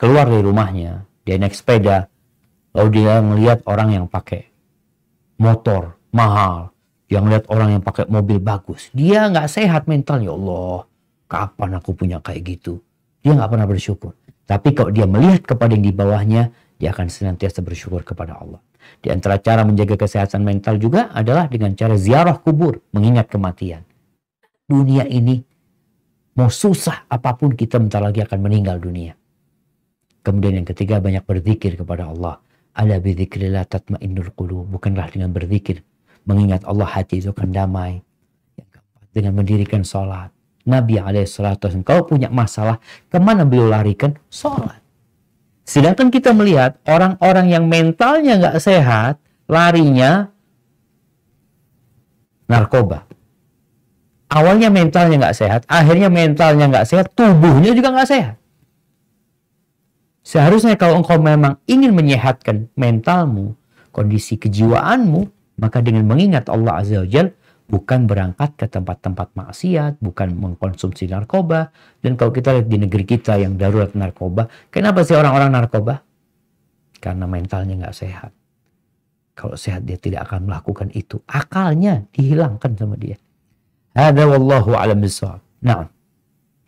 keluar dari rumahnya, dia naik sepeda, lalu dia melihat orang yang pakai motor mahal, dia melihat orang yang pakai mobil bagus, dia nggak sehat mental. Ya Allah, kapan aku punya kayak gitu? Dia nggak pernah bersyukur. Tapi kalau dia melihat kepada yang di bawahnya, dia akan senantiasa bersyukur kepada Allah. Di antara cara menjaga kesehatan mental juga adalah dengan cara ziarah kubur, mengingat kematian. Dunia ini, mau susah apapun kita bentar lagi akan meninggal dunia. Kemudian yang ketiga, banyak berzikir kepada Allah. Ala bidzikrillah tatmainnul qulub. Bukanlah dengan berzikir, mengingat Allah hati itu akan damai. Yang keempat, dengan mendirikan sholat. Nabi SAW, kalau punya masalah, kemana beliau larikan? Sholat. Sedangkan kita melihat orang-orang yang mentalnya nggak sehat, larinya narkoba. Awalnya mentalnya nggak sehat, akhirnya mentalnya nggak sehat, tubuhnya juga nggak sehat. Seharusnya kalau engkau memang ingin menyehatkan mentalmu, kondisi kejiwaanmu, maka dengan mengingat Allah Azza wa Jalla, bukan berangkat ke tempat-tempat maksiat, bukan mengkonsumsi narkoba. Dan kalau kita lihat di negeri kita yang darurat narkoba, kenapa sih orang-orang narkoba? Karena mentalnya nggak sehat. Kalau sehat dia tidak akan melakukan itu. Akalnya dihilangkan sama dia. Hadza wallahu a'lam bishawab. Nah,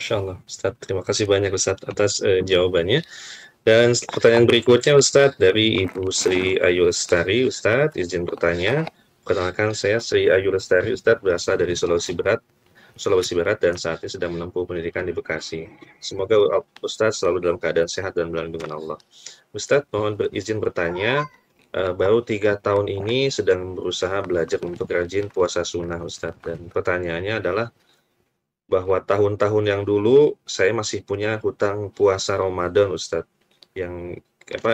Insyaallah, Ustaz. Terima kasih banyak Ustaz atas jawabannya. Dan pertanyaan berikutnya Ustaz dari Ibu Sri Ayu Lestari. Ustaz, izin bertanya. Perkenalkan, saya Sri Ayu Lestari, Ustadz, berasal dari Sulawesi Barat dan saat ini sedang menempuh pendidikan di Bekasi. Semoga Ustadz selalu dalam keadaan sehat dan dalam lindungan Allah. Ustadz, mohon izin bertanya, baru 3 tahun ini sedang berusaha belajar untuk rajin puasa sunnah, Ustadz. Dan pertanyaannya adalah bahwa tahun-tahun yang dulu saya masih punya hutang puasa Ramadan, Ustadz, yang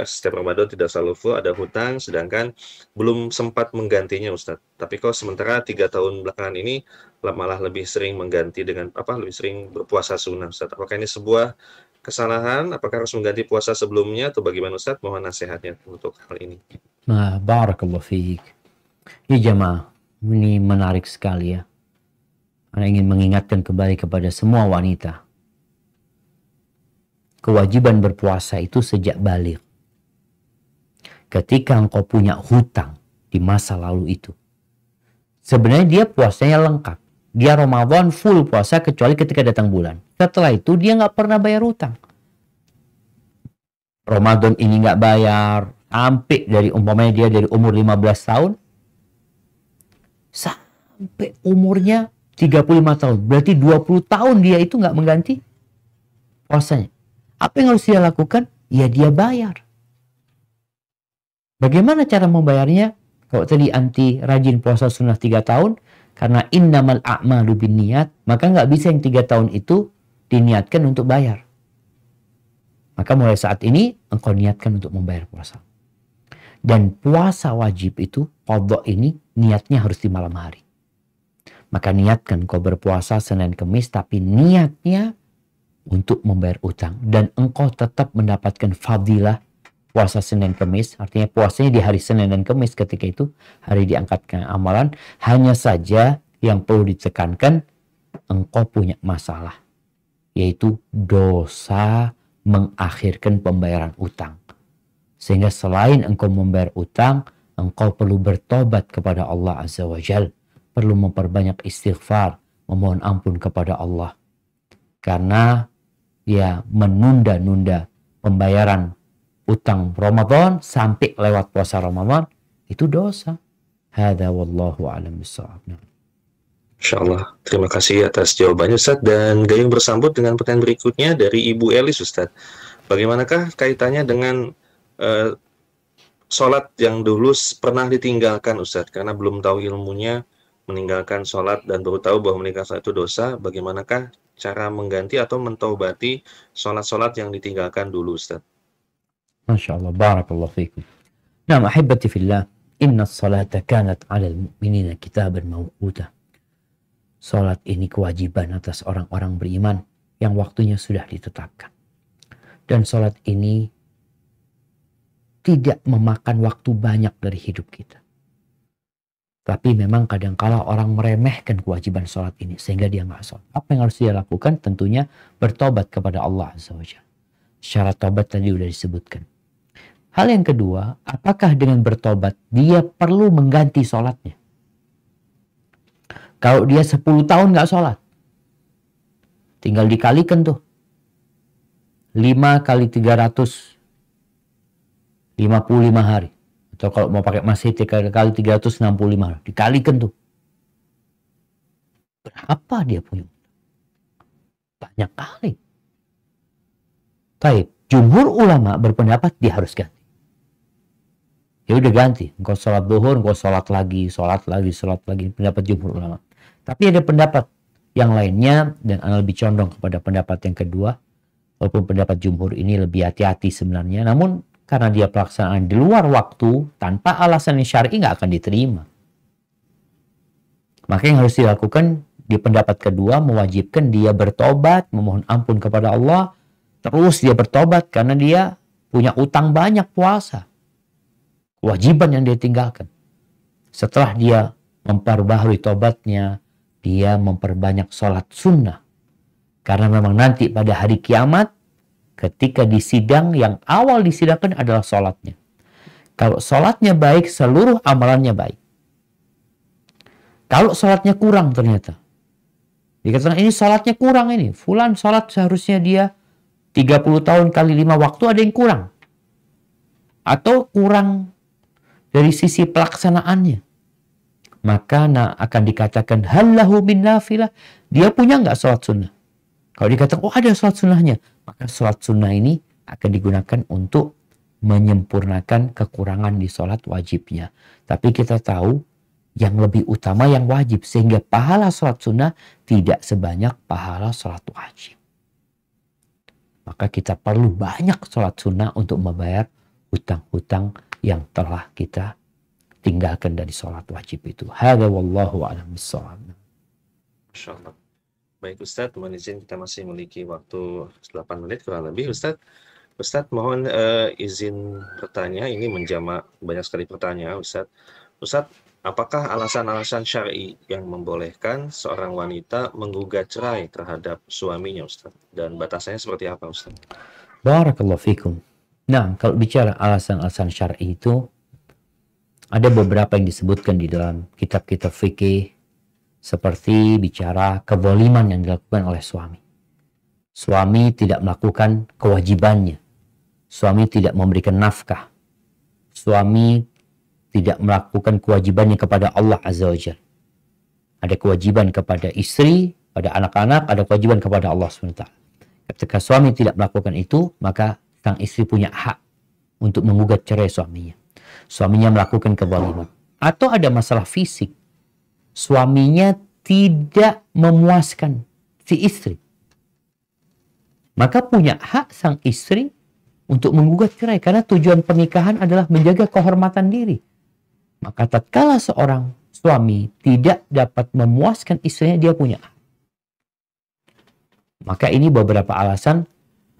setiap Ramadan tidak selalu full, ada hutang, sedangkan belum sempat menggantinya, Ustadz. Tapi kok sementara 3 tahun belakangan ini malah lebih sering mengganti dengan lebih sering berpuasa sunnah, Ustadz. Apakah ini sebuah kesalahan? Apakah harus mengganti puasa sebelumnya atau bagaimana, Ustadz? Mohon nasihatnya untuk hal ini. nah, barakallahu fiik. Ya jemaah, ini menarik sekali ya. Ana ingin mengingatkan kembali kepada semua wanita. Kewajiban berpuasa itu sejak balik. Ketika engkau punya hutang di masa lalu itu. Sebenarnya dia puasanya lengkap. Dia Ramadan full puasa kecuali ketika datang bulan. Setelah itu dia nggak pernah bayar hutang. Ramadan ini nggak bayar. Sampai dari umpamanya dia dari umur 15 tahun. Sampai umurnya 35 tahun. Berarti 20 tahun dia itu nggak mengganti puasanya. Apa yang harus dia lakukan? ya dia bayar. Bagaimana cara membayarnya? Kalau tadi anti rajin puasa sunnah 3 tahun, karena innamal a'malu binniyat, maka nggak bisa yang 3 tahun itu diniatkan untuk bayar. Maka mulai saat ini engkau niatkan untuk membayar puasa. Dan puasa wajib itu, qadha ini niatnya harus di malam hari. Maka niatkan kau berpuasa Senin Kemis, tapi niatnya untuk membayar utang. Dan engkau tetap mendapatkan fadilah puasa Senin Kemis. Artinya puasanya di hari Senin dan Kemis ketika itu, hari diangkatkan amalan. Hanya saja yang perlu ditekankan, engkau punya masalah. Yaitu dosa mengakhirkan pembayaran utang. Sehingga selain engkau membayar utang, engkau perlu bertobat kepada Allah Azza wa Jalla. Perlu memperbanyak istighfar, memohon ampun kepada Allah. Karena ya menunda-nunda pembayaran utang Ramadan sampai lewat puasa Ramadan, itu dosa. Hadza wallahu a'lam bishawab. Insyaallah. Terima kasih atas jawabannya Ustaz. Dan gayung bersambut dengan pertanyaan berikutnya dari Ibu Elis Ustaz. Bagaimanakah kaitannya dengan sholat yang dulu pernah ditinggalkan Ustaz? Karena belum tahu ilmunya, meninggalkan sholat dan baru tahu bahwa meninggalkan sholat itu dosa. Bagaimanakah cara mengganti atau mentaubati sholat-sholat yang ditinggalkan dulu Ustaz? Masya Allah, barakallahu fikum. Nah, ahibati fillah, inna salata kanat ala al-mu'minina kitaban mawquta. Salat ini kewajiban atas orang-orang beriman yang waktunya sudah ditetapkan. Dan salat ini tidak memakan waktu banyak dari hidup kita. Tapi memang kadangkala orang meremehkan kewajiban salat ini sehingga dia nggak salat. Apa yang harus dia lakukan? Tentunya bertobat kepada Allah Azza wa Jalla. Syarat tobat tadi sudah disebutkan. Hal yang kedua, apakah dengan bertobat dia perlu mengganti sholatnya? Kalau dia 10 tahun nggak sholat, tinggal dikalikan tuh. 5 kali 355 hari. Atau kalau mau pakai Masehi 3 kali 365 hari. Dikalikan tuh. Berapa dia punya? Banyak kali. Taib. Jumhur ulama berpendapat dia harus ganti. Ya udah ganti. Engkau sholat duhur, engkau sholat lagi. Pendapat jumhur ulama. Tapi ada pendapat yang lainnya, dan ana lebih condong kepada pendapat yang kedua. Walaupun pendapat jumhur ini lebih hati-hati sebenarnya. Namun karena dia pelaksanaan di luar waktu, tanpa alasan yang syar'i nggak akan diterima. Maka yang harus dilakukan di pendapat kedua, mewajibkan dia bertobat, memohon ampun kepada Allah. Terus dia bertobat karena dia punya utang banyak puasa. Kewajiban yang dia tinggalkan. Setelah dia memperbaharui tobatnya, dia memperbanyak sholat sunnah. Karena memang nanti pada hari kiamat, ketika disidang, yang awal disidangkan adalah sholatnya. Kalau sholatnya baik, seluruh amalannya baik. Kalau sholatnya kurang ternyata, dikatakan ini sholatnya kurang ini. Fulan sholat seharusnya dia 30 tahun kali 5 waktu, ada yang kurang. Atau kurang dari sisi pelaksanaannya. Maka akan dikatakan hallahu min nafilah. Dia punya nggak sholat sunnah? Kalau dikatakan, oh ada sholat sunnahnya. Maka sholat sunnah ini akan digunakan untuk menyempurnakan kekurangan di sholat wajibnya. Tapi kita tahu yang lebih utama yang wajib. Sehingga pahala sholat sunnah tidak sebanyak pahala sholat wajib. Maka kita perlu banyak sholat sunnah untuk membayar hutang-hutang yang telah kita tinggalkan dari sholat wajib itu. Hadza wallahu a'lam bishawab. Masyaallah. Baik Ustadz, mohon izin kita masih memiliki waktu 8 menit kurang lebih Ustadz. Ustadz mohon izin bertanya, ini menjama banyak sekali pertanyaan Ustadz. Ustadz, apakah alasan-alasan syar'i yang membolehkan seorang wanita menggugat cerai terhadap suaminya Ustadz? Dan batasannya seperti apa Ustadz? Barakallahu fikum. Nah, kalau bicara alasan-alasan syar'i itu, ada beberapa yang disebutkan di dalam kitab-kitab fikih, seperti bicara kezaliman yang dilakukan oleh suami. Suami tidak melakukan kewajibannya. Suami tidak memberikan nafkah. Suami tidak melakukan kewajibannya kepada Allah Azza wa Jalla. Ada kewajiban kepada istri, pada anak-anak, ada kewajiban kepada Allah SWT. Ketika suami tidak melakukan itu, maka sang istri punya hak untuk menggugat cerai suaminya. Suaminya melakukan kezaliman. Atau ada masalah fisik. Suaminya tidak memuaskan si istri. Maka punya hak sang istri untuk menggugat cerai. Karena tujuan pernikahan adalah menjaga kehormatan diri. Maka tatkala seorang suami tidak dapat memuaskan istrinya, dia punya hak. Maka ini beberapa alasan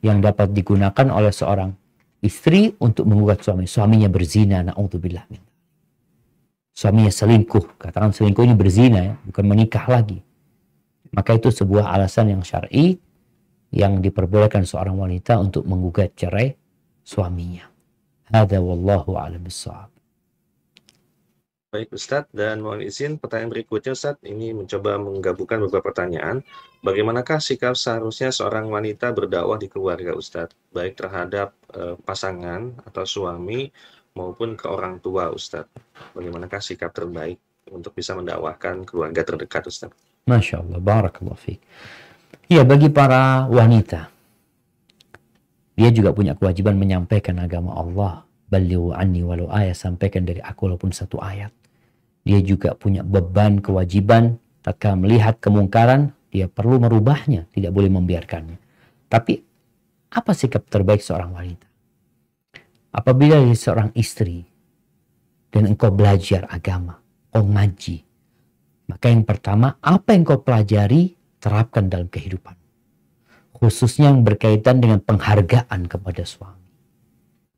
yang dapat digunakan oleh seorang istri untuk menggugat suami. Suaminya berzina, na'udzubillah. Suaminya selingkuh, katakan selingkuh ini berzina ya, bukan menikah lagi. Maka itu sebuah alasan yang syar'i yang diperbolehkan seorang wanita untuk menggugat cerai suaminya. Hadza wallahu a'lam bissawab. Baik Ustadz, dan mohon izin pertanyaan berikutnya Ustadz, ini mencoba menggabungkan beberapa pertanyaan. Bagaimanakah sikap seharusnya seorang wanita berdakwah di keluarga Ustadz, baik terhadap pasangan atau suami maupun ke orang tua Ustadz? Bagaimanakah sikap terbaik untuk bisa mendakwahkan keluarga terdekat Ustadz? Masya Allah, barakallahu fiik. Ya, bagi para wanita, dia juga punya kewajiban menyampaikan agama Allah. Balighu anni walau ayat, sampaikan dari aku walaupun satu ayat. Dia juga punya beban kewajiban tatkala melihat kemungkaran, dia perlu merubahnya, tidak boleh membiarkannya. Tapi apa sikap terbaik seorang wanita? Apabila dia seorang istri dan engkau belajar agama, engkau ngaji, maka yang pertama, apa yang kau pelajari terapkan dalam kehidupan. Khususnya yang berkaitan dengan penghargaan kepada suami.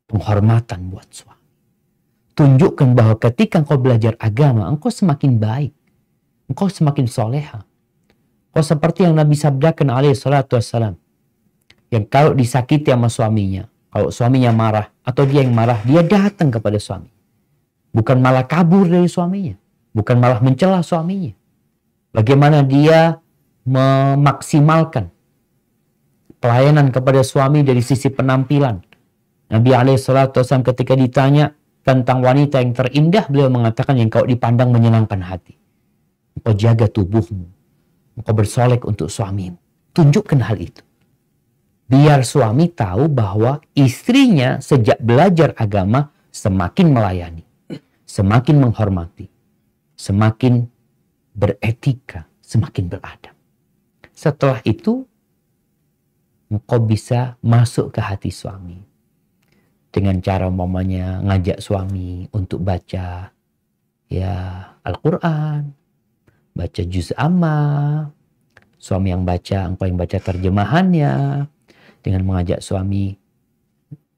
Penghormatan buat suami. Tunjukkan bahwa ketika engkau belajar agama, engkau semakin baik. Engkau semakin soleha. Engkau seperti yang Nabi sabdakan alaihi salatu wassalam. Yang kalau disakiti sama suaminya, kalau suaminya marah, atau dia yang marah, dia datang kepada suami. Bukan malah kabur dari suaminya. Bukan malah mencela suaminya. Bagaimana dia memaksimalkan pelayanan kepada suami dari sisi penampilan. Nabi alaihissalatu wassalam ketika ditanya tentang wanita yang terindah, beliau mengatakan yang kau dipandang menyenangkan hati. Engkau jaga tubuhmu. Engkau bersolek untuk suamimu. Tunjukkan hal itu. Biar suami tahu bahwa istrinya sejak belajar agama semakin melayani. Semakin menghormati. Semakin beretika. Semakin beradab. Setelah itu, engkau bisa masuk ke hati suami. Dengan cara umpamanya ngajak suami untuk baca ya Al-Quran, baca juz amma, suami yang baca, engkau yang baca terjemahannya, dengan mengajak suami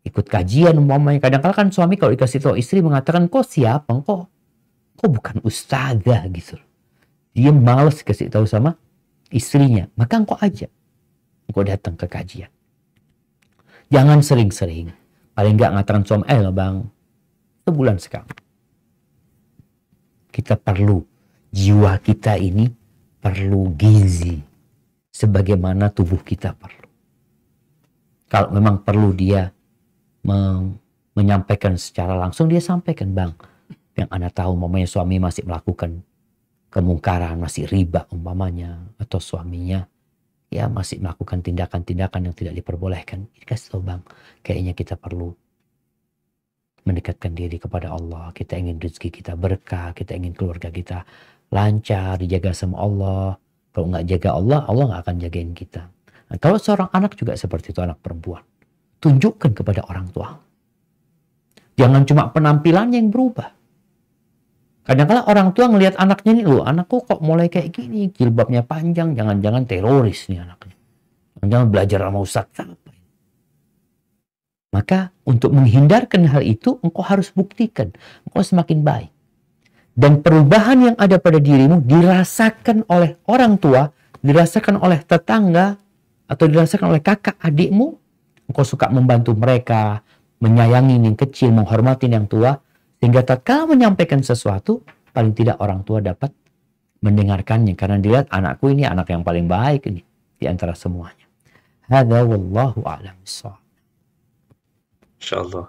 ikut kajian umpamanya. Kadang-kadang kan suami kalau dikasih tahu istri mengatakan, kok siapa, kok bukan ustazah gitu. Dia malas kasih tahu sama istrinya, maka engkau ajak, engkau datang ke kajian. Jangan sering-sering. Paling enggak ngatakan suami, loh bang, sebulan sekali. Kita perlu, jiwa kita ini perlu gizi. Sebagaimana tubuh kita perlu. Kalau memang perlu dia menyampaikan secara langsung, dia sampaikan, bang. Yang Anda tahu, umpamanya suami masih melakukan kemungkaran, masih riba umpamanya. Atau suaminya ya masih melakukan tindakan-tindakan yang tidak diperbolehkan. Dikasih tahu, bang, kayaknya kita perlu mendekatkan diri kepada Allah. Kita ingin rezeki kita berkah, kita ingin keluarga kita lancar, dijaga sama Allah. Kalau nggak jaga Allah, Allah nggak akan jagain kita. Nah, kalau seorang anak juga seperti itu, anak perempuan, tunjukkan kepada orang tua. Jangan cuma penampilannya yang berubah. Kadang-kadang orang tua ngelihat anaknya nih, loh anakku kok mulai kayak gini, jilbabnya panjang, jangan-jangan teroris nih anaknya. Jangan belajar sama ustadz apa. Maka untuk menghindarkan hal itu, engkau harus buktikan, engkau semakin baik. Dan perubahan yang ada pada dirimu dirasakan oleh orang tua, dirasakan oleh tetangga, atau dirasakan oleh kakak adikmu. Engkau suka membantu mereka, menyayangi yang kecil, menghormati yang tua. Sehingga tatkala menyampaikan sesuatu, paling tidak orang tua dapat mendengarkannya. Karena dilihat anakku ini anak yang paling baik ini di antara semuanya. Hadza wallahu a'lam bissawab. Insyaallah.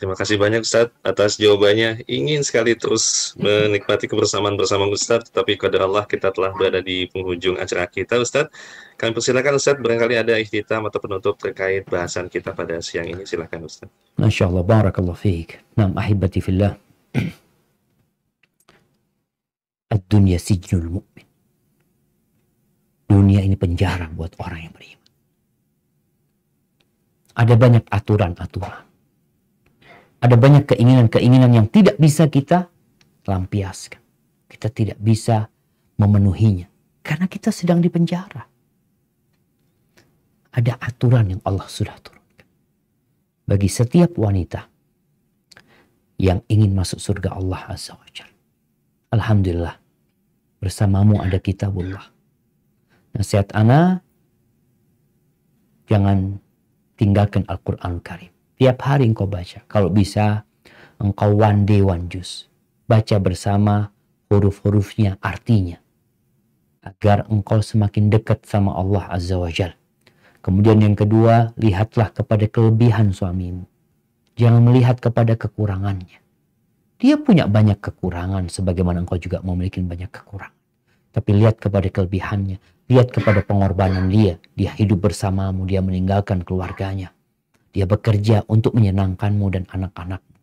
Terima kasih banyak Ustadz atas jawabannya. Ingin sekali terus menikmati kebersamaan bersama Ustadz, tapi qadar Allah kita telah berada di penghujung acara kita Ustadz. Kami persilakan Ustadz, barangkali ada ikhtitam atau penutup terkait bahasan kita pada siang ini. Silakan Ustadz. Masya Allah, barakallah fiik. Nam ahibati fillah. Ad-dunya sijnul mu'min. Dunia ini penjara buat orang yang beriman. Ada banyak aturan-aturan. Ada banyak keinginan-keinginan yang tidak bisa kita lampiaskan. Kita tidak bisa memenuhinya. Karena kita sedang di penjara. Ada aturan yang Allah sudah turunkan. Bagi setiap wanita yang ingin masuk surga Allah Azza wa Jalla. Alhamdulillah. Bersamamu ada kitabullah. Nasihat ana, jangan tinggalkan Al-Quran Karim. Tiap hari engkau baca. Kalau bisa, engkau one day one juice. Baca bersama huruf-hurufnya, artinya. Agar engkau semakin dekat sama Allah Azza wa Jal. Kemudian yang kedua, lihatlah kepada kelebihan suamimu. Jangan melihat kepada kekurangannya. Dia punya banyak kekurangan, sebagaimana engkau juga memiliki banyak kekurangan. Tapi lihat kepada kelebihannya. Lihat kepada pengorbanan dia. Dia hidup bersamamu, dia meninggalkan keluarganya. Dia bekerja untuk menyenangkanmu dan anak-anakmu.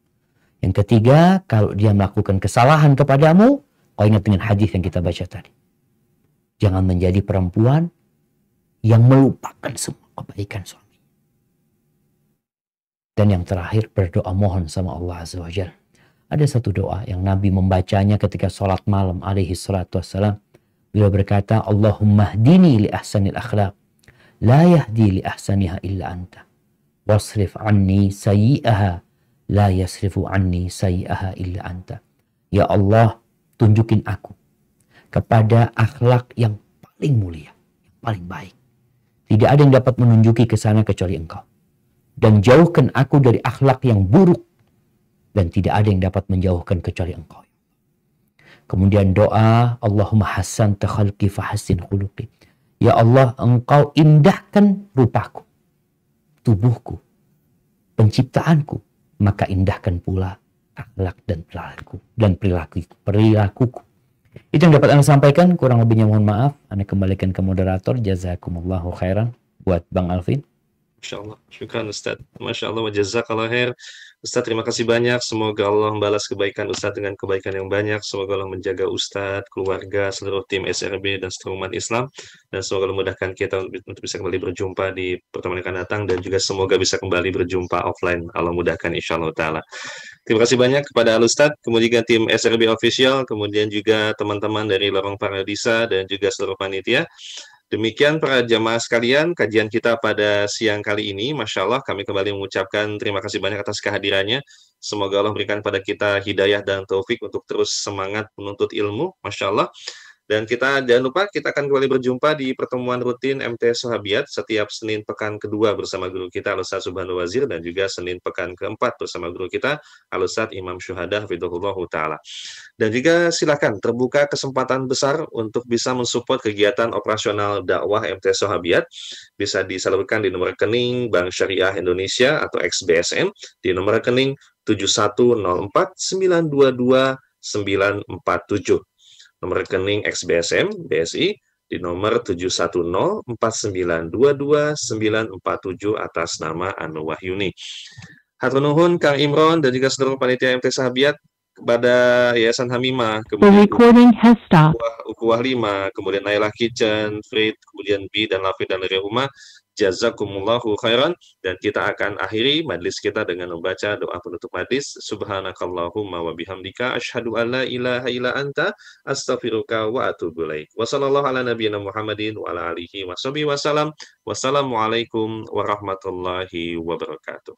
Yang ketiga, kalau dia melakukan kesalahan kepadamu, kau ingat dengan hadis yang kita baca tadi. Jangan menjadi perempuan yang melupakan semua kebaikan suami. Dan yang terakhir, berdoa mohon sama Allah Azza wa Jalla. Ada satu doa yang Nabi membacanya ketika sholat malam alaihi salatu wassalam. Beliau berkata, Allahumma hdini li ahsanil akhlaq. La yahdi li ahsaniha illa anta. Wasrif anni sayyi'aha, la yasrifu anni sayyi'aha illa anta. Ya Allah, tunjukin aku kepada akhlak yang paling mulia, yang paling baik. Tidak ada yang dapat menunjuki ke sana kecuali engkau. Dan jauhkan aku dari akhlak yang buruk. Dan tidak ada yang dapat menjauhkan kecuali engkau. Kemudian doa, Allahumma hassanta khalqi fahassin khuluqi. Ya Allah, engkau indahkan rupaku, tubuhku, penciptaanku, maka indahkan pula akhlak dan perilakuku. Itu yang dapat Anda sampaikan, kurang lebihnya mohon maaf. Anda kembalikan ke moderator. Jazakumullahu khairan buat Bang Alvin. Masya Allah, syukran Ustaz. Masya Allah, wa jazakallah khair. Ustaz, terima kasih banyak. Semoga Allah membalas kebaikan Ustaz dengan kebaikan yang banyak. Semoga Allah menjaga Ustaz, keluarga, seluruh tim SRB, dan seluruh umat Islam. Dan semoga Allah memudahkan kita untuk bisa kembali berjumpa di pertemuan yang akan datang. Dan juga semoga bisa kembali berjumpa offline. Allah mudahkan insya Allah ta'ala. Terima kasih banyak kepada Al-Ustaz, kemudian tim SRB Official, kemudian juga teman-teman dari Lorong Paradisa, dan juga seluruh panitia. Demikian para jamaah sekalian, kajian kita pada siang kali ini. Masya Allah, kami kembali mengucapkan terima kasih banyak atas kehadirannya. Semoga Allah berikan pada kita hidayah dan taufik untuk terus semangat menuntut ilmu. Masya Allah. Dan kita jangan lupa, kita akan kembali berjumpa di pertemuan rutin MT Sahabiat setiap Senin pekan kedua bersama guru kita Al-Ustaz Subhanul Wazir, dan juga Senin pekan keempat bersama guru kita Al-Ustaz Imam Syuhada Hafidhullahu Ta'ala. Dan juga silakan terbuka kesempatan besar untuk bisa mensupport kegiatan operasional dakwah MT Sahabiat. Bisa disalurkan di nomor rekening Bank Syariah Indonesia atau XBSM di nomor rekening 7104922 947. Nomor rekening XBSM BSI di nomor 7104922 947 atas nama Anu Wahyuni. Hatur nuhun Kang Imron dan juga seluruh panitia MT Sahabiat kepada Yayasan Hamimah, kemudian Ukuwah 5, kemudian Nailah Kitchen, Frit, kemudian B dan Lafi dan Rehuma. Jazakumullahu khairan. Dan kita akan akhiri majlis kita dengan membaca doa penutup majlis. Subhanakallahumma wa bihamdika asyhadu an la ilaha illa anta astaghfiruka wa atubu ilaik. Wassallallahu ala nabiyyina Muhammadin wa ala alihi washabihi wasallam. Wassalamualaikum warahmatullahi wabarakatuh.